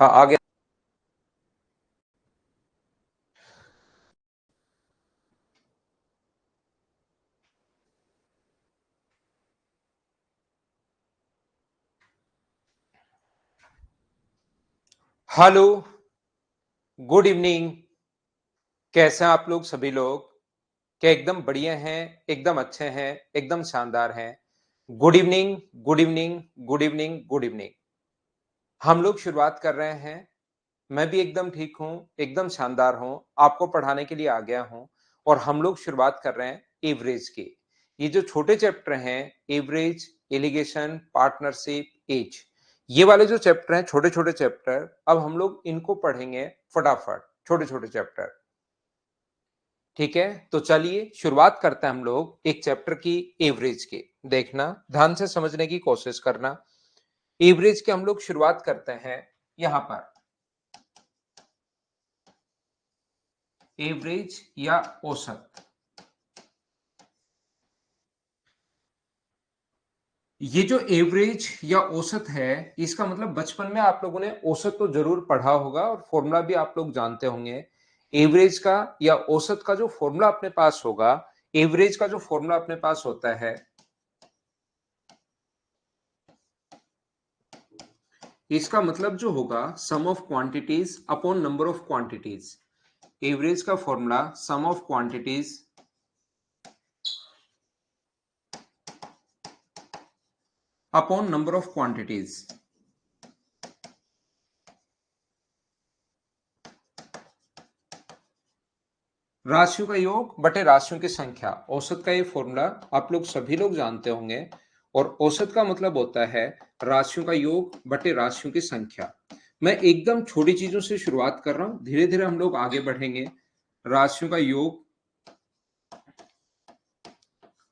हाँ आ गया। Hello, good evening. कैसे हैं आप लोग सभी लोग? क्या एकदम बढ़िया हैं, एकदम अच्छे हैं, एकदम शानदार हैं? Good evening, good evening, good evening, good evening. हम लोग शुरुआत कर रहे हैं। मैं भी एकदम ठीक हूँ, एकदम शानदार हूँ, आपको पढ़ाने के लिए आ गया हूँ। और हम लोग शुरुआत कर रहे हैं एवरेज की। ये जो छोटे चैप्टर हैं, एवरेज, एलिगेशन, पार्टनरशिप, एज, ये वाले जो चैप्टर हैं, छोटे छोटे चैप्टर, अब हम लोग इनको पढ़ेंगे फटाफट, छोटे छोटे चैप्टर। ठीक है, तो चलिए शुरुआत करते हैं हम लोग एक चैप्टर की, एवरेज की। देखना, ध्यान से समझने की कोशिश करना। एवरेज की हम लोग शुरुआत करते हैं यहां पर। एवरेज या औसत, ये जो एवरेज या औसत है, इसका मतलब बचपन में आप लोगों ने औसत तो जरूर पढ़ा होगा और फॉर्मूला भी आप लोग जानते होंगे। एवरेज का या औसत का जो फॉर्मूला अपने पास होगा, एवरेज का जो फॉर्मूला अपने पास होता है, इसका मतलब जो होगा sum of quantities upon number of quantities. Average का formula sum of quantities upon number of quantities. राशियों का योग बटे राशियों की संख्या, औसत का ये फॉर्मूला आप लोग सभी लोग जानते होंगे। और औसत का मतलब होता है राशियों का योग बटे राशियों की संख्या। मैं एकदम छोटी चीजों से शुरुआत कर रहा हूं, धीरे धीरे हम लोग आगे बढ़ेंगे। राशियों का योग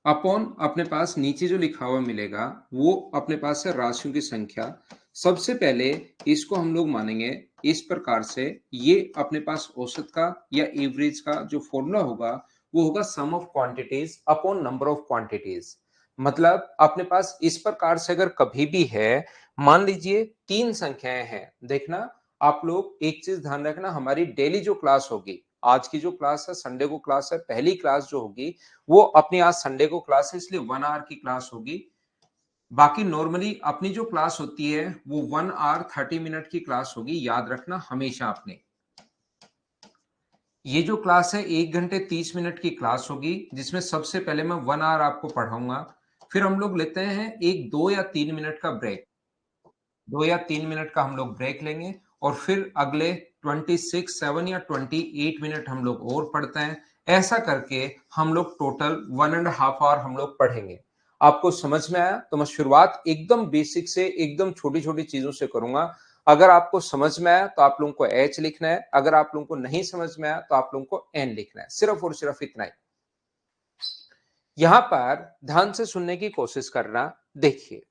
अपॉन अपने पास नीचे जो लिखा हुआ मिलेगा वो अपने पास है राशियों की संख्या। सबसे पहले इसको हम लोग मानेंगे इस प्रकार से, ये अपने पास औसत का या एवरेज का जो फॉर्मूला होगा वो होगा sum of quantities upon number of quantities. मतलब अपने पास इस प्रकार से अगर कभी भी है, मान लीजिए तीन संख्याएं हैं। देखना, आप लोग एक चीज ध्यान रखना, हमारी डेली जो क्लास होगी, आज की जो क्लास है, संडे को क्लास है, पहली क्लास जो होगी वो अपनी, आज संडे को क्लास है इसलिए 1 आवर की क्लास होगी। बाकी नॉर्मली अपनी जो क्लास होती है वो 1 आवर 30 मिनट की क्लास होगी, याद रखना हमेशा। आपने ये जो क्लास है 1 घंटे 30 मिनट की क्लास होगी, जिसमें सबसे पहले मैं 1 आवर आपको पढ़ाऊंगा। फिर हम लोग लेते हैं एक 2 या 3 मिनट का ब्रेक। 2 या 3 मिनट का हम लोग ब्रेक लेंगे और फिर अगले 26 7 या 28 मिनट हम लोग और पढ़ते हैं। ऐसा करके हम लोग टोटल 1.5 आवर हम लोग पढ़ेंगे। आपको समझ में आया? तो मैं शुरुआत एकदम बेसिक से, एकदम छोटी छोटी चीजों से करूंगा। अगर आपको समझ में आया तो आप लोगों को एच लिखना है, अगर आप लोगों को नहीं समझ में आया तो आप लोगों को एन लिखना है, सिर्फ और सिर्फ इतना ही। यहां पर ध्यान से सुनने की कोशिश करना। देखिए,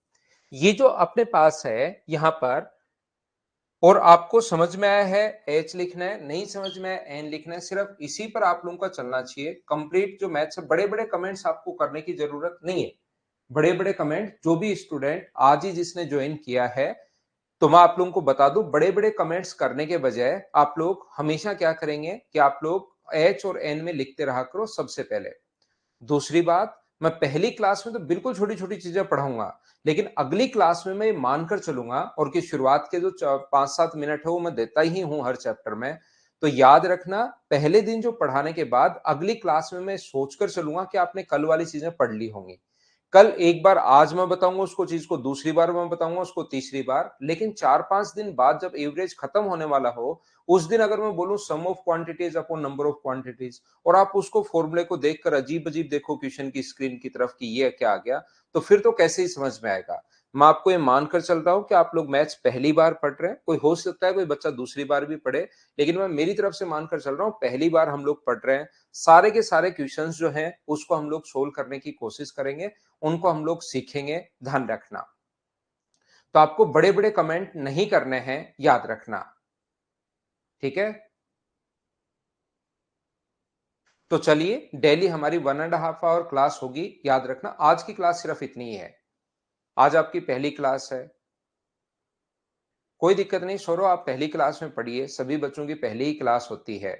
ये जो अपने पास है यहां पर, और आपको समझ में आया है एच लिखना है, नहीं समझ में आया एन लिखना है, सिर्फ इसी पर आप लोगों का चलना चाहिए। कंप्लीट जो मैथ्स है, बड़े बड़े कमेंट्स आपको करने की जरूरत नहीं है। बड़े बड़े कमेंट जो भी स्टूडेंट आज ही जिसने ज्वाइन किया है, तो मैं आप लोगों को बता दूं, बड़े बड़े कमेंट्स करने के बजाय आप लोग हमेशा क्या करेंगे कि आप लोग एच और एन में लिखते रहा करो सबसे पहले। दूसरी बात, मैं पहली क्लास में तो बिल्कुल छोटी छोटी चीजें पढ़ाऊंगा, लेकिन अगली क्लास में मैं मानकर चलूंगा और कि शुरुआत के जो 5 7 मिनट है वो मैं देता ही हूं हर चैप्टर में। तो याद रखना, पहले दिन जो पढ़ाने के बाद अगली क्लास में मैं सोचकर चलूंगा कि आपने कल वाली चीजें पढ़ ली होंगी। कल एक बार आज मैं बताऊंगा उसको चीज को, दूसरी बार मैं बताऊंगा उसको, तीसरी बार, लेकिन 4 5 दिन बाद जब एवरेज खत्म होने वाला हो, उस दिन अगर मैं बोलूं sum of quantities upon number of quantities, और आप उसको फॉर्मूले को देखकर अजीब अजीब देखो क्वेश्चन की स्क्रीन की तरफ कि ये क्या आ गया, तो फिर तो कैसे ही समझ में आएगा। मैं आपको ये मानकर चल रहा हूं कि आप लोग मैथ्स पहली बार पढ़ रहे हैं, कोई हो सकता है कोई बच्चा दूसरी बार भी पढ़े, लेकिन मैं मेरी तरफ से मानकर चल रहा हूं पहली बार हम लोग पढ़ रहे हैं। सारे के सारे क्वेश्चंस जो हैं उसको हम लोग सोल्व करने की कोशिश करेंगे, उनको हम लोग सीखेंगे, ध्यान रखना। तो आपको बड़े बड़े कमेंट नहीं करने हैं, याद रखना, ठीक है? तो चलिए, डेली हमारी 1.5 आवर क्लास होगी, याद रखना। आज की क्लास सिर्फ इतनी ही है, आज आपकी पहली क्लास है। कोई दिक्कत नहीं सौरभ, आप पहली क्लास में पढ़िए, सभी बच्चों की पहली ही क्लास होती है।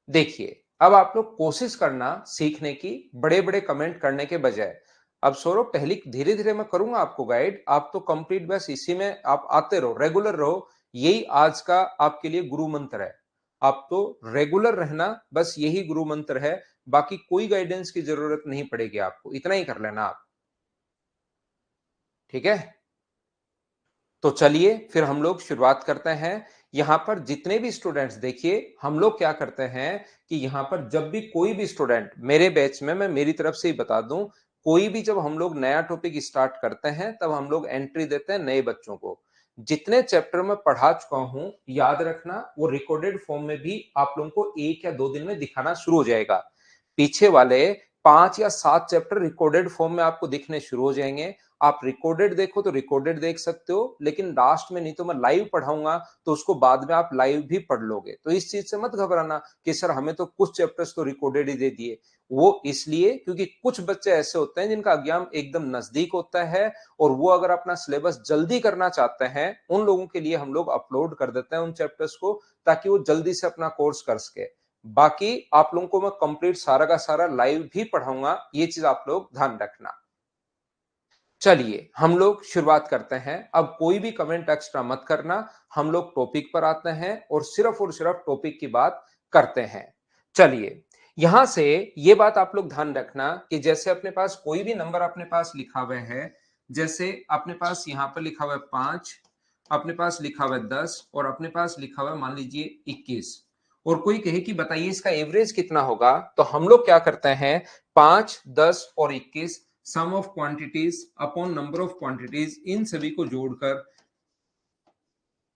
देखिए, अब आप लोग कोशिश करना सीखने की, बड़े-बड़े कमेंट करने के बजाय। अब सौरभ पहली धीरे-धीरे मैं करूँगा आपको गाइड, आप तो कंप्लीट बस इसी में आप आते रहो, रेगुलर रहो, यही आज का आपके लिए गुरु मंत्र है। आप तो रेगुलर रहना, बस यही गुरु मंत्र है, बाकी कोई गाइडेंस की ज़रूरत नहीं पड़ेगी आपको, इतना ही कर लेना आप। ठीक है? तो चलिए फिर हम लोग शुरुआत करते हैं। यहाँ पर जितने भी स्टूडेंट्स देखिए, हम लोग क्या करते हैं कि यहाँ पर जब भी कोई भी स्टूडेंट मेरे बैच में, मैं मेरी तरफ से ही बता दूं, कोई भी जब हम लोग नया टॉपिक स्टार्ट करते हैं तब हम लोग एंट्री देते हैं नए बच्चों को। जितने चैप्टर में पढ़ा चुका हूं, याद रखना वो रिकॉर्डेड फॉर्म में भी आप लोगों को 1 या 2 दिन में दिखाना शुरू हो जाएगा। पीछे वाले 5 या 7 चैप्टर रिकॉर्डेड फॉर्म में आपको दिखने शुरू हो जाएंगे। आप रिकॉर्डेड देखो तो रिकॉर्डेड देख सकते हो, लेकिन लास्ट में नहीं तो मैं लाइव पढ़ाऊंगा तो उसको बाद में आप लाइव भी पढ़ लोगे। तो इस चीज से मत घबराना कि सर हमें तो कुछ चैप्टर्स तो रिकॉर्डेड ही दे दिए। वो इसलिए क्योंकि कुछ बच्चे ऐसे होते हैं जिनका एग्जाम एकदम नजदीक होता है और वो अगर अपना सिलेबस जल्दी करना चाहते हैं, उन लोगों के लिए हम लोग अपलोड कर देते हैं उन चैप्टर्स को, ताकि वो जल्दी से अपना कोर्स कर सके। बाकी आप लोगों को मैं कंप्लीट सारा का सारा लाइव भी पढ़ाऊंगा, ये चीज आप लोग ध्यान रखना। चलिए हम लोग शुरुआत करते हैं। अब कोई भी कमेंट एक्स्ट्रा मत करना, हम लोग टॉपिक पर आते हैं और सिर्फ टॉपिक की बात करते हैं। चलिए, यहां से ये बात आप लोग ध्यान रखना कि जैसे अपने पास कोई भी नंबर अपने पास लिखा हुआ है, जैसे अपने पास यहां पर लिखा हुआ है 5, अपने पास लिखा हुआ है 10 और अपने पास लिखा हुआ है मान लीजिए 21, और कोई कहे कि बताइए इसका एवरेज कितना होगा, तो हम लोग क्या करते हैं, 5, 10 और 21 sum of quantities upon number of quantities, इन सभी को जोड़कर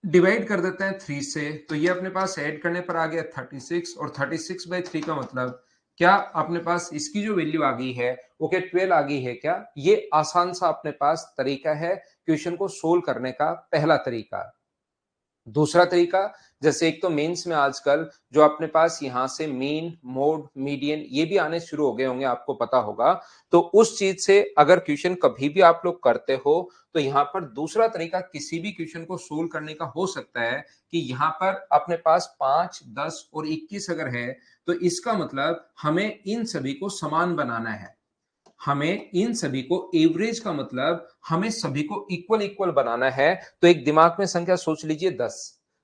डिवाइड कर देते हैं 3 से। तो ये अपने पास ऐड करने पर आ गया 36, और 36/3 का मतलब क्या अपने पास इसकी जो वैल्यू आ गई है वो क्या 12 आ गई है क्या। ये आसान सा अपने पास तरीका है क्वेश्चन को सोल्व करने का, पहला तरीका। दूसरा तरीका, जैसे एक तो मेंस में आजकल जो अपने पास यहां से मीन, मोड, मीडियन ये भी आने शुरू हो गए होंगे, आपको पता होगा। तो उस चीज से अगर क्वेश्चन कभी भी आप लोग करते हो तो यहाँ पर दूसरा तरीका किसी भी क्वेश्चन को सोल्व करने का हो सकता है कि यहाँ पर अपने पास 5, 10 और 21 अगर है तो इसका मतलब हमें इन सभी को समान बनाना है। हमें इन सभी को एवरेज का मतलब हमें सभी को इक्वल इक्वल बनाना है। तो एक दिमाग में संख्या सोच लीजिए 10,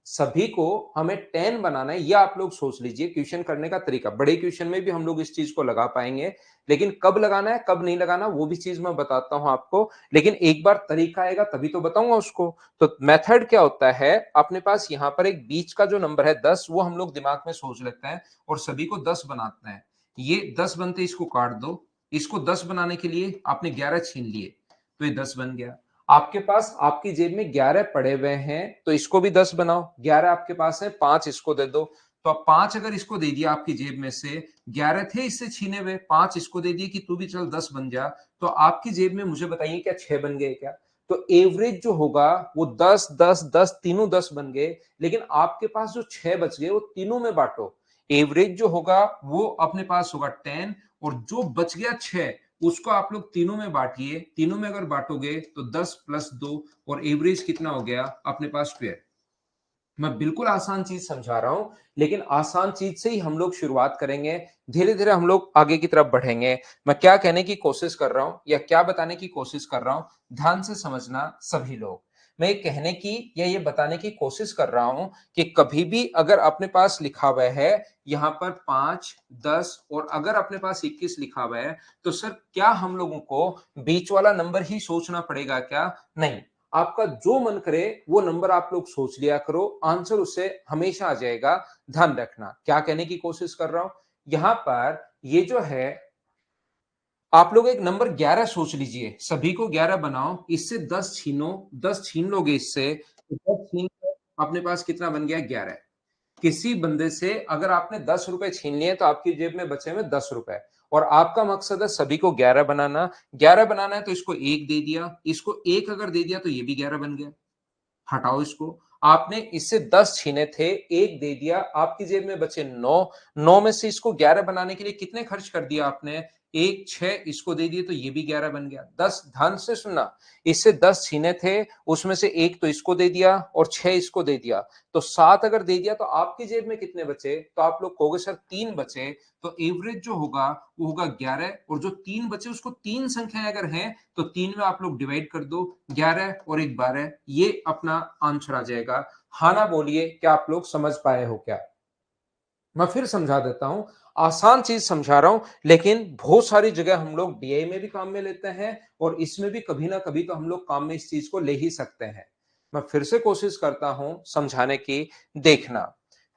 सभी को हमें 10 बनाना है, यह आप लोग सोच लीजिए। क्वेश्चन करने का तरीका, बड़े क्वेश्चन में भी हम लोग इस चीज को लगा पाएंगे, लेकिन कब लगाना है कब नहीं लगाना वो भी चीज मैं बताता हूं आपको, लेकिन एक बार तरीका आएगा तभी तो बताऊंगा उसको। तो मेथड क्या होता है, अपने पास यहां पर एक बीच का जो नंबर है 10 वो हम लोग दिमाग में सोच लेते हैं और सभी को 10 बनाते हैं। ये 10 बनते इसको काट दो, इसको 10 बनाने के लिए आपने 11 छीन लिए तो ये 10 बन गया। आपके पास आपकी जेब में 11 पड़े हुए हैं तो इसको भी 10 बनाओ। 11 आपके पास है, 5 इसको दे दो। तो अब 5 अगर इसको दे दिया आपकी जेब में से, 11 थे इससे छीने हुए, 5 इसको दे दिए कि तू भी चल 10 बन जा, तो आपकी जेब में मुझे बताइए क्या 6 बन गए क्या। तो एवरेज जो होगा वो 10, 10, 10 तीनों 10 बन गए, लेकिन आपके पास जो 6 बच गए वो तीनों में बांटो। एवरेज जो होगा वो अपने पास होगा 10, और जो बच गया 6 उसको आप लोग तीनों में बांटिए। तीनों में अगर बांटोगे तो 10 + 2 और एवरेज कितना हो गया अपने पास 12। मैं बिल्कुल आसान चीज समझा रहा हूं, लेकिन आसान चीज से ही हम लोग शुरुआत करेंगे, धीरे धीरे हम लोग आगे की तरफ बढ़ेंगे। मैं क्या कहने की कोशिश कर रहा हूं या क्या बताने की कोशिश कर रहा हूं, ध्यान से समझना सभी लोग। मैं ये कहने की या ये बताने की कोशिश कर रहा हूं कि कभी भी अगर अपने पास लिखा हुआ है यहां पर 5, 10 और अगर अपने पास 21 लिखा हुआ है, तो सर क्या हम लोगों को बीच वाला नंबर ही सोचना पड़ेगा क्या? नहीं, आपका जो मन करे वो नंबर आप लोग सोच लिया करो, आंसर उससे हमेशा आ जाएगा। ध्यान रखना क्या कहने की कोशिश कर रहा हूं। यहां पर ये जो है, आप लोग एक नंबर 11 सोच लीजिए, सभी को 11 बनाओ, इससे 10 छीनो, 10 छीन लोगे इससे तो 10 छीन कर अपने पास कितना बन गया 11। किसी बंदे से अगर आपने 10 रुपए छीन लिए तो आपकी जेब में बचे हुए 10 रुपए, और आपका मकसद है सभी को 11 बनाना। 11 बनाना है तो इसको 1 दे दिया, इसको 1 अगर दे दिया तो ये भी 11 बन गया। हटाओ इसको। आपने इससे 10 छीने थे, 1 दे दिया, आपकी जेब में बचे 9। 9 में से इसको 11 बनाने के लिए कितने खर्च कर दिया आपने? एक 6 इसको दे दिए तो ये भी 11 बन गया। 10 ध्यान से सुनना, इससे 10 छीने थे, उसमें से एक तो इसको दे दिया और 6 इसको दे दिया, तो 7 अगर दे दिया तो आपकी जेब में कितने बचे? तो आप लोग कहोगे सर 3 बचे, तो एवरेज जो होगा वो होगा 11, और जो 3 बचे उसको 3 संख्याएं अगर हैं तो 3 में आप लोग डिवाइड कर दो, 11 और एक 12, ये अपना आंसर आ जाएगा। हाँ ना बोलिए, क्या आप लोग समझ पाए हो क्या? मैं फिर समझा देता हूं, आसान चीज समझा रहा हूं, लेकिन बहुत सारी जगह हम लोग डीआई में भी काम में लेते हैं और इसमें भी कभी ना कभी तो हम लोग काम में इस चीज को ले ही सकते हैं। मैं फिर से कोशिश करता हूं समझाने की। देखना,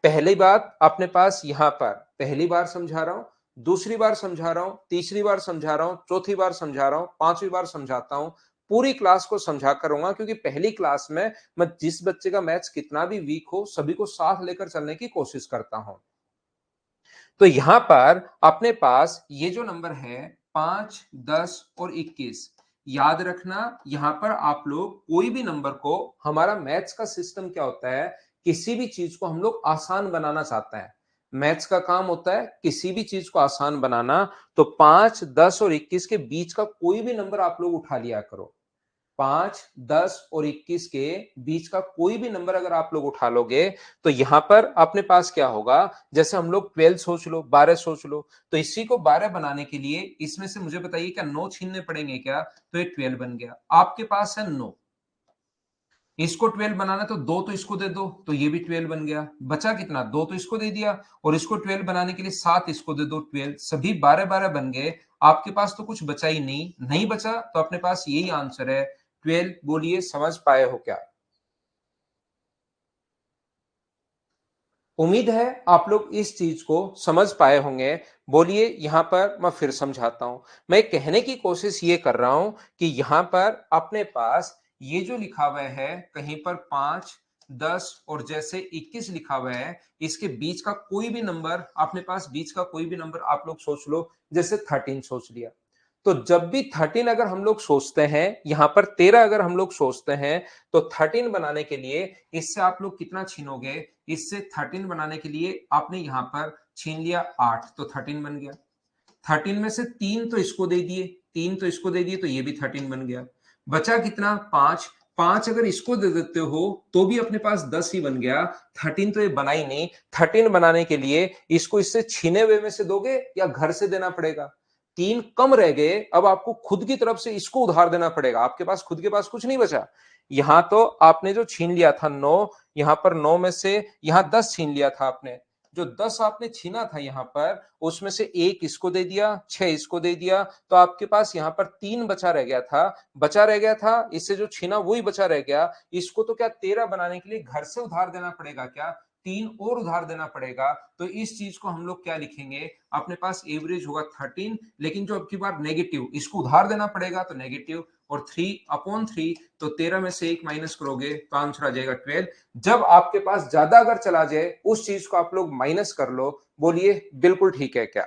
पहली बात अपने पास यहां पर पहली बार समझा रहा हूं, दूसरी बार समझा रहा हूं, तीसरी बार समझा रहा हूं, चौथी बार समझा रहा हूं, पांचवी बार समझाता हूं। पूरी क्लास को समझा करूंगा, क्योंकि पहली क्लास में मैं जिस बच्चे का मैथ्स कितना भी वीक हो सभी को साथ लेकर चलने की कोशिश करता हूं। तो यहां पर अपने पास ये जो नंबर है 5, 10 और 21, याद रखना, यहां पर आप लोग कोई भी नंबर को, हमारा मैथ्स का सिस्टम क्या होता है, किसी भी चीज को हम लोग आसान बनाना चाहते हैं। मैथ्स का काम होता है किसी भी चीज को आसान बनाना। तो 5, 10 और 21 के बीच का कोई भी नंबर आप लोग उठा लिया करो। 5, 10 और 21 के बीच का कोई भी नंबर अगर आप लोग उठा लोगे तो यहां पर अपने पास क्या होगा, जैसे हम लोग 12 सोच लो, 12 सोच लो, तो इसी को 12 बनाने के लिए इसमें से मुझे बताइए क्या 9 छीनने पड़ेंगे क्या? तो ये 12 बन गया। आपके पास है 9, इसको 12 बनाना तो 2 तो इसको दे दो, तो ये भी 12 बन गया। बचा कितना? 2 तो इसको दे दिया, और इसको 12 बनाने के लिए 7 इसको दे दो, 12, सभी 12 12 बन गए। आपके पास तो कुछ बचा ही नहीं, नहीं बचा तो अपने पास यही आंसर है 12। बोलिए समझ पाए हो क्या? उम्मीद है आप लोग इस चीज को समझ पाए होंगे। बोलिए, यहां पर मैं फिर समझाता हूं। मैं कहने की कोशिश ये कर रहा हूं कि यहां पर अपने पास ये जो लिखा हुआ है कहीं पर 5, 10 और जैसे 21 लिखा हुआ है, इसके बीच का कोई भी नंबर अपने पास, बीच का कोई भी नंबर आप लोग सोच लो, जैसे 13 सोच लिया। तो जब भी 13 अगर हम लोग सोचते हैं, यहां पर 13 अगर हम लोग सोचते हैं, तो 13 बनाने के लिए इससे आप लोग कितना छीनोगे? इससे 13 बनाने के लिए आपने यहां पर छीन लिया 8, तो 13 बन गया। 13 में से 3 तो इसको दे दिए, 3 तो इसको दे दिए, तो ये भी 13 बन गया। बचा कितना? 5। 5 अगर इसको दे देते हो तो भी अपने पास 10 ही बन गया। 13 तो ये बना ही नहीं। 13 बनाने के लिए इसको इससे छीने हुए में से दोगे या घर से देना पड़ेगा? 3 कम रह गए, अब आपको खुद की तरफ से इसको उधार देना पड़ेगा। आपके पास खुद के पास कुछ नहीं बचा। यहां तो आपने जो छीन लिया था 9, यहां पर 9 में से यहां 10 छीन लिया था आपने। जो 10 आपने छीना था यहां पर, उसमें से एक इसको दे दिया, 6 इसको दे दिया, तो आपके पास यहां पर 3 बचा रह गया था। बचा रह गया था, इससे जो छीना वही बचा रह गया। इसको तो क्या 13 बनाने के लिए घर से उधार देना पड़ेगा क्या? 3 और उधार देना पड़ेगा। तो इस चीज को हम लोग क्या लिखेंगे? अपने पास एवरेज होगा 13, लेकिन जो अब की बार नेगेटिव, इसको उधार देना पड़ेगा तो नेगेटिव, और 3/3, तो 13 में से 1 माइनस करोगे तो आंसर आ जाएगा 12। जब आपके पास ज्यादा अगर चला जाए, उस चीज को आप लोग माइनस कर लो। बोलिए बिल्कुल ठीक है क्या?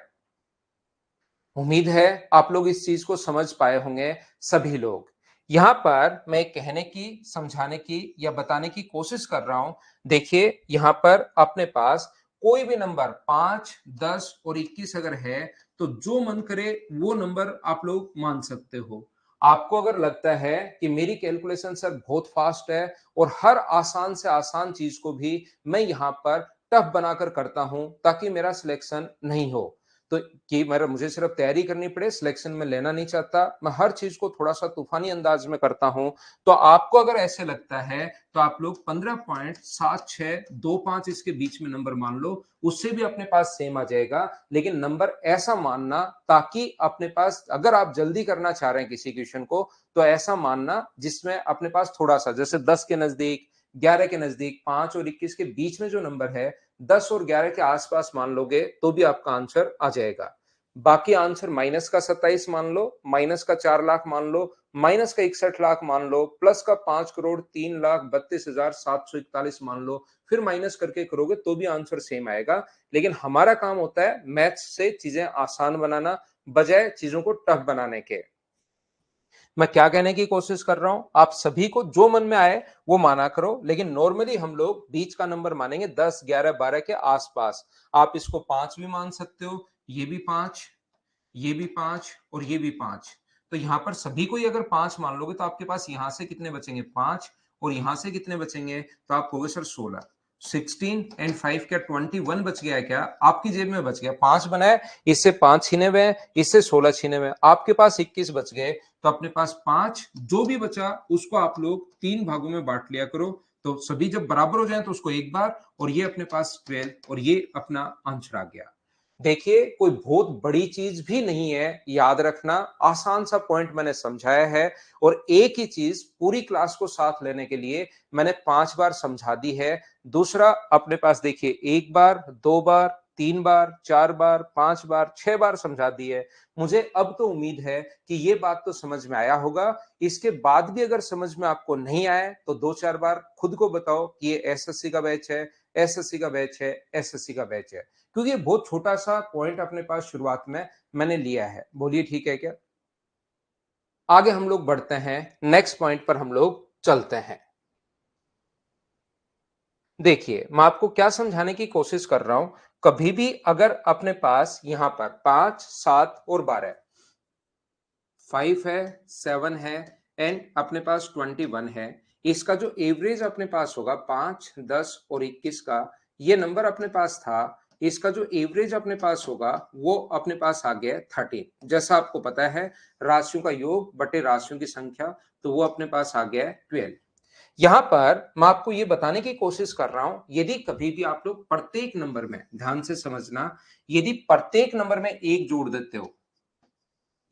उम्मीद है आप लोग इस चीज को समझ पाए होंगे सभी लोग। यहां पर मैं कहने की, समझाने की या बताने की कोशिश कर रहा हूं। देखिए, यहां पर अपने पास कोई भी नंबर 5, 10 और 21 अगर है, तो जो मन करे वो नंबर आप लोग मान सकते हो। आपको अगर लगता है कि मेरी कैलकुलेशन सर बहुत फास्ट है और हर आसान से आसान चीज को भी मैं यहां पर टफ बनाकर करता हूं ताकि मेरा सिलेक्शन नहीं हो, तो कि मेरा, मुझे सिर्फ तैयारी करनी पड़े, सिलेक्शन में लेना नहीं चाहता, मैं हर चीज को थोड़ा सा तूफानी अंदाज में करता हूं। तो आपको अगर ऐसे लगता है तो आप लोग 15.7625 इसके बीच में नंबर मान लो, उससे भी अपने पास सेम आ जाएगा। लेकिन नंबर ऐसा मानना ताकि अपने पास, अगर आप जल्दी करना चाह रहे हैं किसी क्वेश्चन को, तो ऐसा मानना जिसमें अपने पास थोड़ा सा, जैसे 10 के नजदीक, 11 के नजदीक, 5 और 21 के बीच में जो नंबर है, 10 और 11 के आसपास मान लोगे तो भी आपका आंसर आ जाएगा। बाकी आंसर माइनस का 27 मान लो, माइनस का 4 लाख मान लो, माइनस का 61 लाख मान लो, प्लस का 5,03,32,741 मान लो, फिर माइनस करके करोगे तो भी आंसर सेम आएगा। लेकिन हमारा काम होता है मैथ्स से चीजें आसान बनाना, बजाय चीजों को टफ बनाने के। मैं क्या कहने की कोशिश कर रहा हूं, आप सभी को जो मन में आए वो माना करो, लेकिन नॉर्मली हम लोग बीच का नंबर मानेंगे, 10, 11, 12 के आसपास। आप इसको 5 भी मान सकते हो, ये भी 5, ये भी 5 और ये भी 5। तो यहाँ पर सभी को ही अगर 5 मान लोगे तो आपके पास यहाँ से कितने बचेंगे 5 और यहाँ से कितने बचेंगे तो आप कहोगे सर 16। 16 एंड 5 क्या 21 बच गया है क्या? आपकी जेब में बच गया। 5 बनाए, इससे 5 छीने हुए हैं, इससे 16 छीने हुए हैं, आपके पास 21 बच गए। तो अपने पास 5 जो भी बचा उसको आप लोग 3 भागों में बांट लिया करो। तो सभी जब बराबर हो जाए तो उसको एक बार, और ये अपने पास 12 और ये अपना आंसर आ गया। देखिए कोई बहुत बड़ी चीज भी नहीं है, याद रखना आसान सा पॉइंट मैंने समझाया है, और एक ही चीज पूरी क्लास को साथ लेने के लिए मैंने 5 बार समझा दी है। दूसरा अपने पास देखिए 1 बार, 2 बार, 3 बार, 4 बार, 5 बार, 6 बार समझा दी है। मुझे अब तो उम्मीद है कि ये बात तो समझ में आया होगा। इसके बाद भी अगर समझ में आपको नहीं आए तो 2-4 बार खुद को बताओ कि ये एसएससी का बैच है, एसएससी का बैच है, एसएससी का बैच है, क्योंकि ये बहुत छोटा सा पॉइंट अपने पास शुरुआत में मैंने लिया है। बोलिए ठीक है क्या? आगे हम लोग बढ़ते हैं, नेक्स्ट पॉइंट पर हम लोग चलते हैं। देखिए मैं आपको क्या समझाने की कोशिश कर रहा हूं, कभी भी अगर अपने पास यहां पर 5, 7 और 12, 5 है, 7 है एंड अपने पास 21 है, इसका जो एवरेज अपने पास होगा 5, 10 और 21 का, ये नंबर अपने पास था, इसका जो एवरेज अपने पास होगा वो अपने पास आ गया 13। जैसा आपको पता है राशियों का योग बटे राशियों की संख्या, तो वो अपने पास आ गया 12। यहां पर मैं आपको ये बताने की कोशिश कर रहा हूं, यदि कभी भी आप लोग प्रत्येक नंबर में ध्यान से समझना, यदि प्रत्येक नंबर में एक जोड़ देते हो,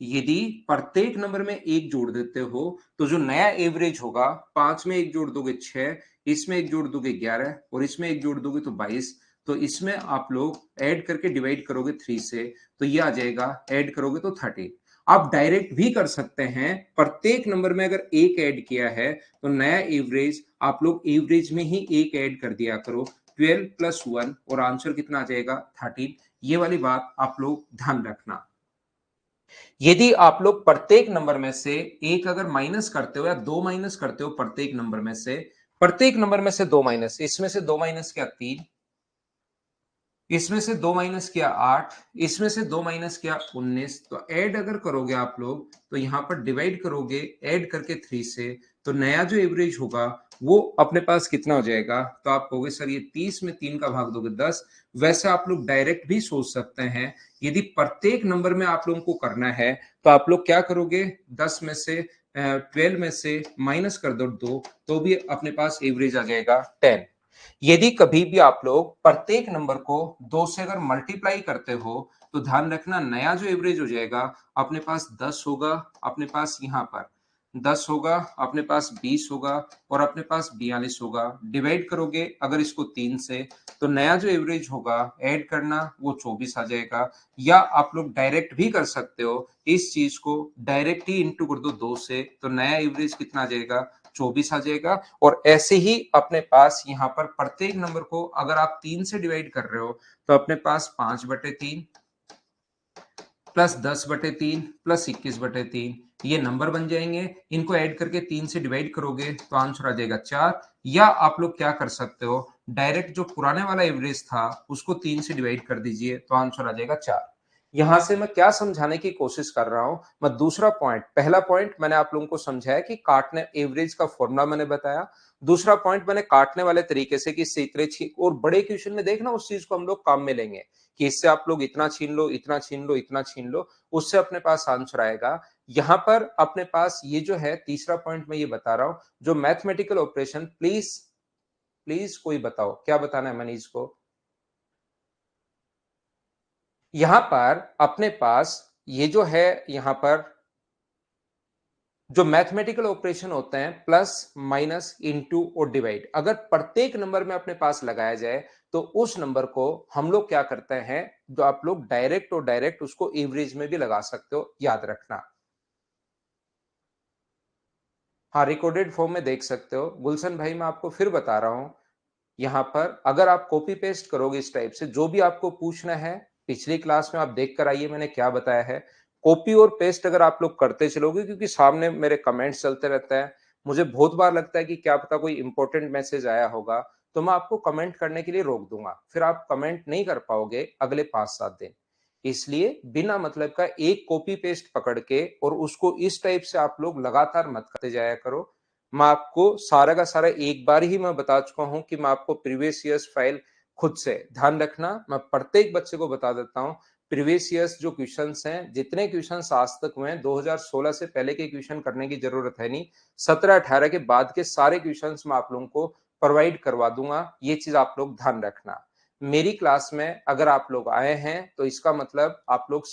यदि प्रत्येक नंबर में एक जोड़ देते हो तो जो नया एवरेज होगा, 5 में एक जोड़ दोगे 6, इसमें एक जोड़ दोगे 11 और इसमें एक जोड़ दोगे तो 22। तो इसमें आप लोग ऐड करके डिवाइड करोगे 3 से, तो ये आ जाएगा, ऐड करोगे तो 13। आप डायरेक्ट भी कर सकते हैं, प्रत्येक नंबर में अगर एक ऐड किया है तो नया एवरेज आप लोग एवरेज में ही एक ऐड कर दिया करो, 12 प्लस 1 और आंसर कितना आ जाएगा 13। ये वाली बात आप लोग ध्यान रखना। यदि आप लोग प्रत्येक नंबर में से एक अगर माइनस करते हो या दो माइनस करते हो प्रत्येक नंबर में से, प्रत्येक नंबर में से दो माइनस, इसमें से दो माइनस किया 3, इसमें से दो माइनस किया 8, इसमें से दो माइनस किया 19, तो ऐड अगर करोगे आप लोग तो यहां पर डिवाइड करोगे ऐड करके 3 से, तो नया जो एवरेज होगा वो अपने पास कितना हो जाएगा, तो आप कहोगे सर ये 30 में 3 का भाग दोगे 10। वैसे आप लोग डायरेक्ट भी सोच सकते हैं, यदि प्रत्येक नंबर में आप लोगों को करना है तो आप लोग क्या करोगे, 10 में से 12 में से माइनस कर दो 2, तो भी अपने पास एवरेज आ जाएगा 10। यदि कभी भी आप लोग प्रत्येक नंबर को 2 से अगर मल्टीप्लाई करते हो तो ध्यान रखना नया जो एवरेज हो जाएगा अपने पास 10 होगा, अपने पास यहां पर 10 होगा, अपने पास 20 होगा और अपने पास 42 होगा। डिवाइड करोगे अगर इसको 3 से तो नया जो एवरेज होगा ऐड करना वो 24 आ जाएगा। या आप लोग डायरेक्ट भी कर सकते हो, इस चीज को डायरेक्ट ही इंटू कर दो 2 से, तो नया एवरेज कितना आ जाएगा 24 आ जाएगा। और ऐसे ही अपने पास यहाँ पर प्रत्येक नंबर को अगर आप 3 से डिवाइड कर रहे हो तो अपने पास 5/3 प्लस 10/3 प्लस 21/3 ये नंबर बन जाएंगे। इनको ऐड करके 3 से डिवाइड करोगे तो आंसर आ जाएगा 4। या आप लोग क्या कर सकते हो, डायरेक्ट जो पुराने वाला एवरेज था उसको 3 से डिवाइड कर दीजिए तो आंसर आ जाएगा 4। यहां से मैं क्या समझाने की कोशिश कर रहा हूं, मैं दूसरा पॉइंट, पहला पॉइंट मैंने आप लोगों को समझाया कि काटने एवरेज का फॉर्मूला मैंने बताया, दूसरा पॉइंट मैंने काटने वाले तरीके से कि इससे इतने और बड़े क्वेश्चन में देखना उस चीज को हम लोग काम में लेंगे कि इससे आप लोग इतना छीन लो, इतना छीन लो, इतना छीन लो, उससे अपने पास आंसर आएगा। यहां पर अपने पास ये जो है तीसरा पॉइंट मैं ये बता रहा हूं, जो मैथमेटिकल ऑपरेशन, प्लीज प्लीज कोई बताओ क्या बताना है मनीष को। यहां पर अपने पास ये जो है, यहां पर जो मैथमेटिकल ऑपरेशन होते हैं प्लस माइनस इनटू और डिवाइड, अगर प्रत्येक नंबर में अपने पास लगाया जाए तो उस नंबर को हम लोग क्या करते हैं, जो आप लोग डायरेक्ट और डायरेक्ट उसको एवरेज में भी लगा सकते हो, याद रखना। हाँ रिकॉर्डेड फॉर्म में देख सकते हो गुलशन भाई, मैं आपको फिर बता रहा हूं, यहां पर अगर आप कॉपी पेस्ट करोगे इस टाइप से, जो भी आपको पूछना है पिछली क्लास में आप देख कर आइए मैंने क्या बताया है, कॉपी और पेस्ट अगर आप लोग करते चलोगे, क्योंकि सामने मेरे कमेंट्स चलते रहता है, मुझे बहुत बार लगता है कि क्या पता कोई इंपॉर्टेंट मैसेज आया होगा, तो मैं आपको कमेंट करने के लिए रोक दूंगा, फिर आप कमेंट नहीं कर पाओगे अगले 5-7 दिन। इसलिए बिना मतलब का एक कॉपी पेस्ट पकड़ के और उसको इस टाइप से आप लोग लगातार मत करते जाया करो। मैं आपको सारा का सारा एक बार ही मैं बता चुका हूं कि मैं आपको प्रीवियस ईयर्स फाइल खुद से ध्यान रखना, मैं प्रत्येक बच्चे को बता देता हूं प्रीवियस ईयर्स जो क्वेश्चंस हैं, जितने क्वेश्चंस आज तक हुए हैं 2016 से पहले के क्वेश्चन करने की जरूरत है नहीं, 17-18 के बाद के सारे क्वेश्चंस मैं आप लोगों को प्रोवाइड करवा दूंगा। ये चीज आप लोग ध्यान रखना। मेरी क्लास में अगर आप लोग आए हैं तो इसका मतलब आप लोग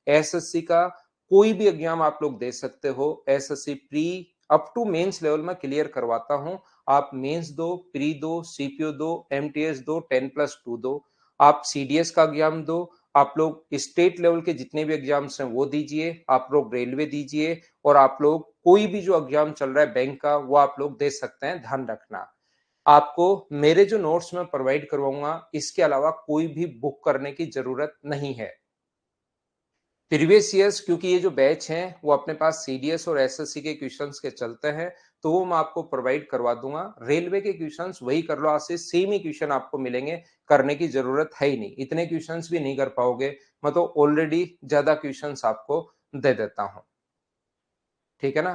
एसएससी का कोई भी एग्जाम आप लोग दे सकते हो। SSC pre up to mains level में क्लियर करवाता हूं। आप मेंस दो, प्री दो, सीपीओ दो, एमटीएस दो, 10+2 दो, आप सीडीएस का एग्जाम दो, आप लोग स्टेट लेवल के जितने भी एग्जाम्स हैं वो दीजिए, आप लोग रेलवे दीजिए, और आप लोग कोई भी जो एग्जाम चल रहा है बैंक का वो आप लोग दे सकते हैं। ध्यान रखना, आपको मेरे जो नोट्स में प्रोवाइड करवाऊंगा इसके अलावा कोई भी बुक करने की जरूरत नहीं है। प्रीवियस ईयर्स क्योंकि ये जो बैच हैं वो अपने पास सीडीएस और एसएससी के क्वेश्चंस के चलते हैं, तो वो मैं आपको प्रोवाइड करवा दूंगा। रेलवे के क्वेश्चंस वही कर लो, आज से सेम ही क्वेश्चन आपको मिलेंगे, करने की जरूरत है ही नहीं, इतने क्वेश्चंस भी नहीं कर पाओगे, मैं तो ऑलरेडी ज्यादा क्वेश्चंस आपको दे देता हूं। ठीक है ना,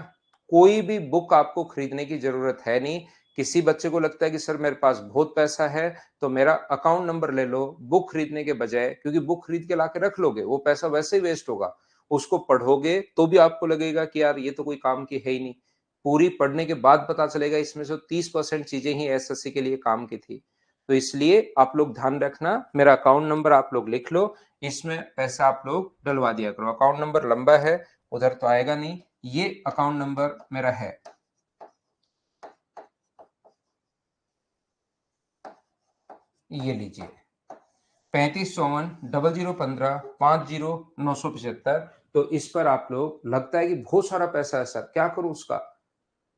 कोई भी बुक आपको खरीदने की जरूरत है नहीं। किसी बच्चे को लगता है कि सर मेरे पास बहुत पैसा है तो मेरा अकाउंट नंबर ले लो बुक खरीदने के बजाय, क्योंकि बुक खरीद के लाके रख लोगे वो पैसा वैसे ही वेस्ट होगा। उसको पढ़ोगे तो भी आपको लगेगा कि यार ये तो कोई काम की है ही नहीं। पूरी पढ़ने के बाद पता चलेगा इसमें से 30% चीजें ही एसएससी के लिए काम की थी। तो इसलिए आप लोग ध्यान रखना, मेरा अकाउंट नंबर आप लोग लिख लो, इसमें पैसा आप लोग डलवा दिया करो। अकाउंट नंबर लंबा है, उधर तो आएगा नहीं, ये अकाउंट नंबर मेरा है, ये लीजिए 35540015 तो इस पर आप लोग, लगता है कि बहुत सारा पैसा है सर क्या करूं उसका,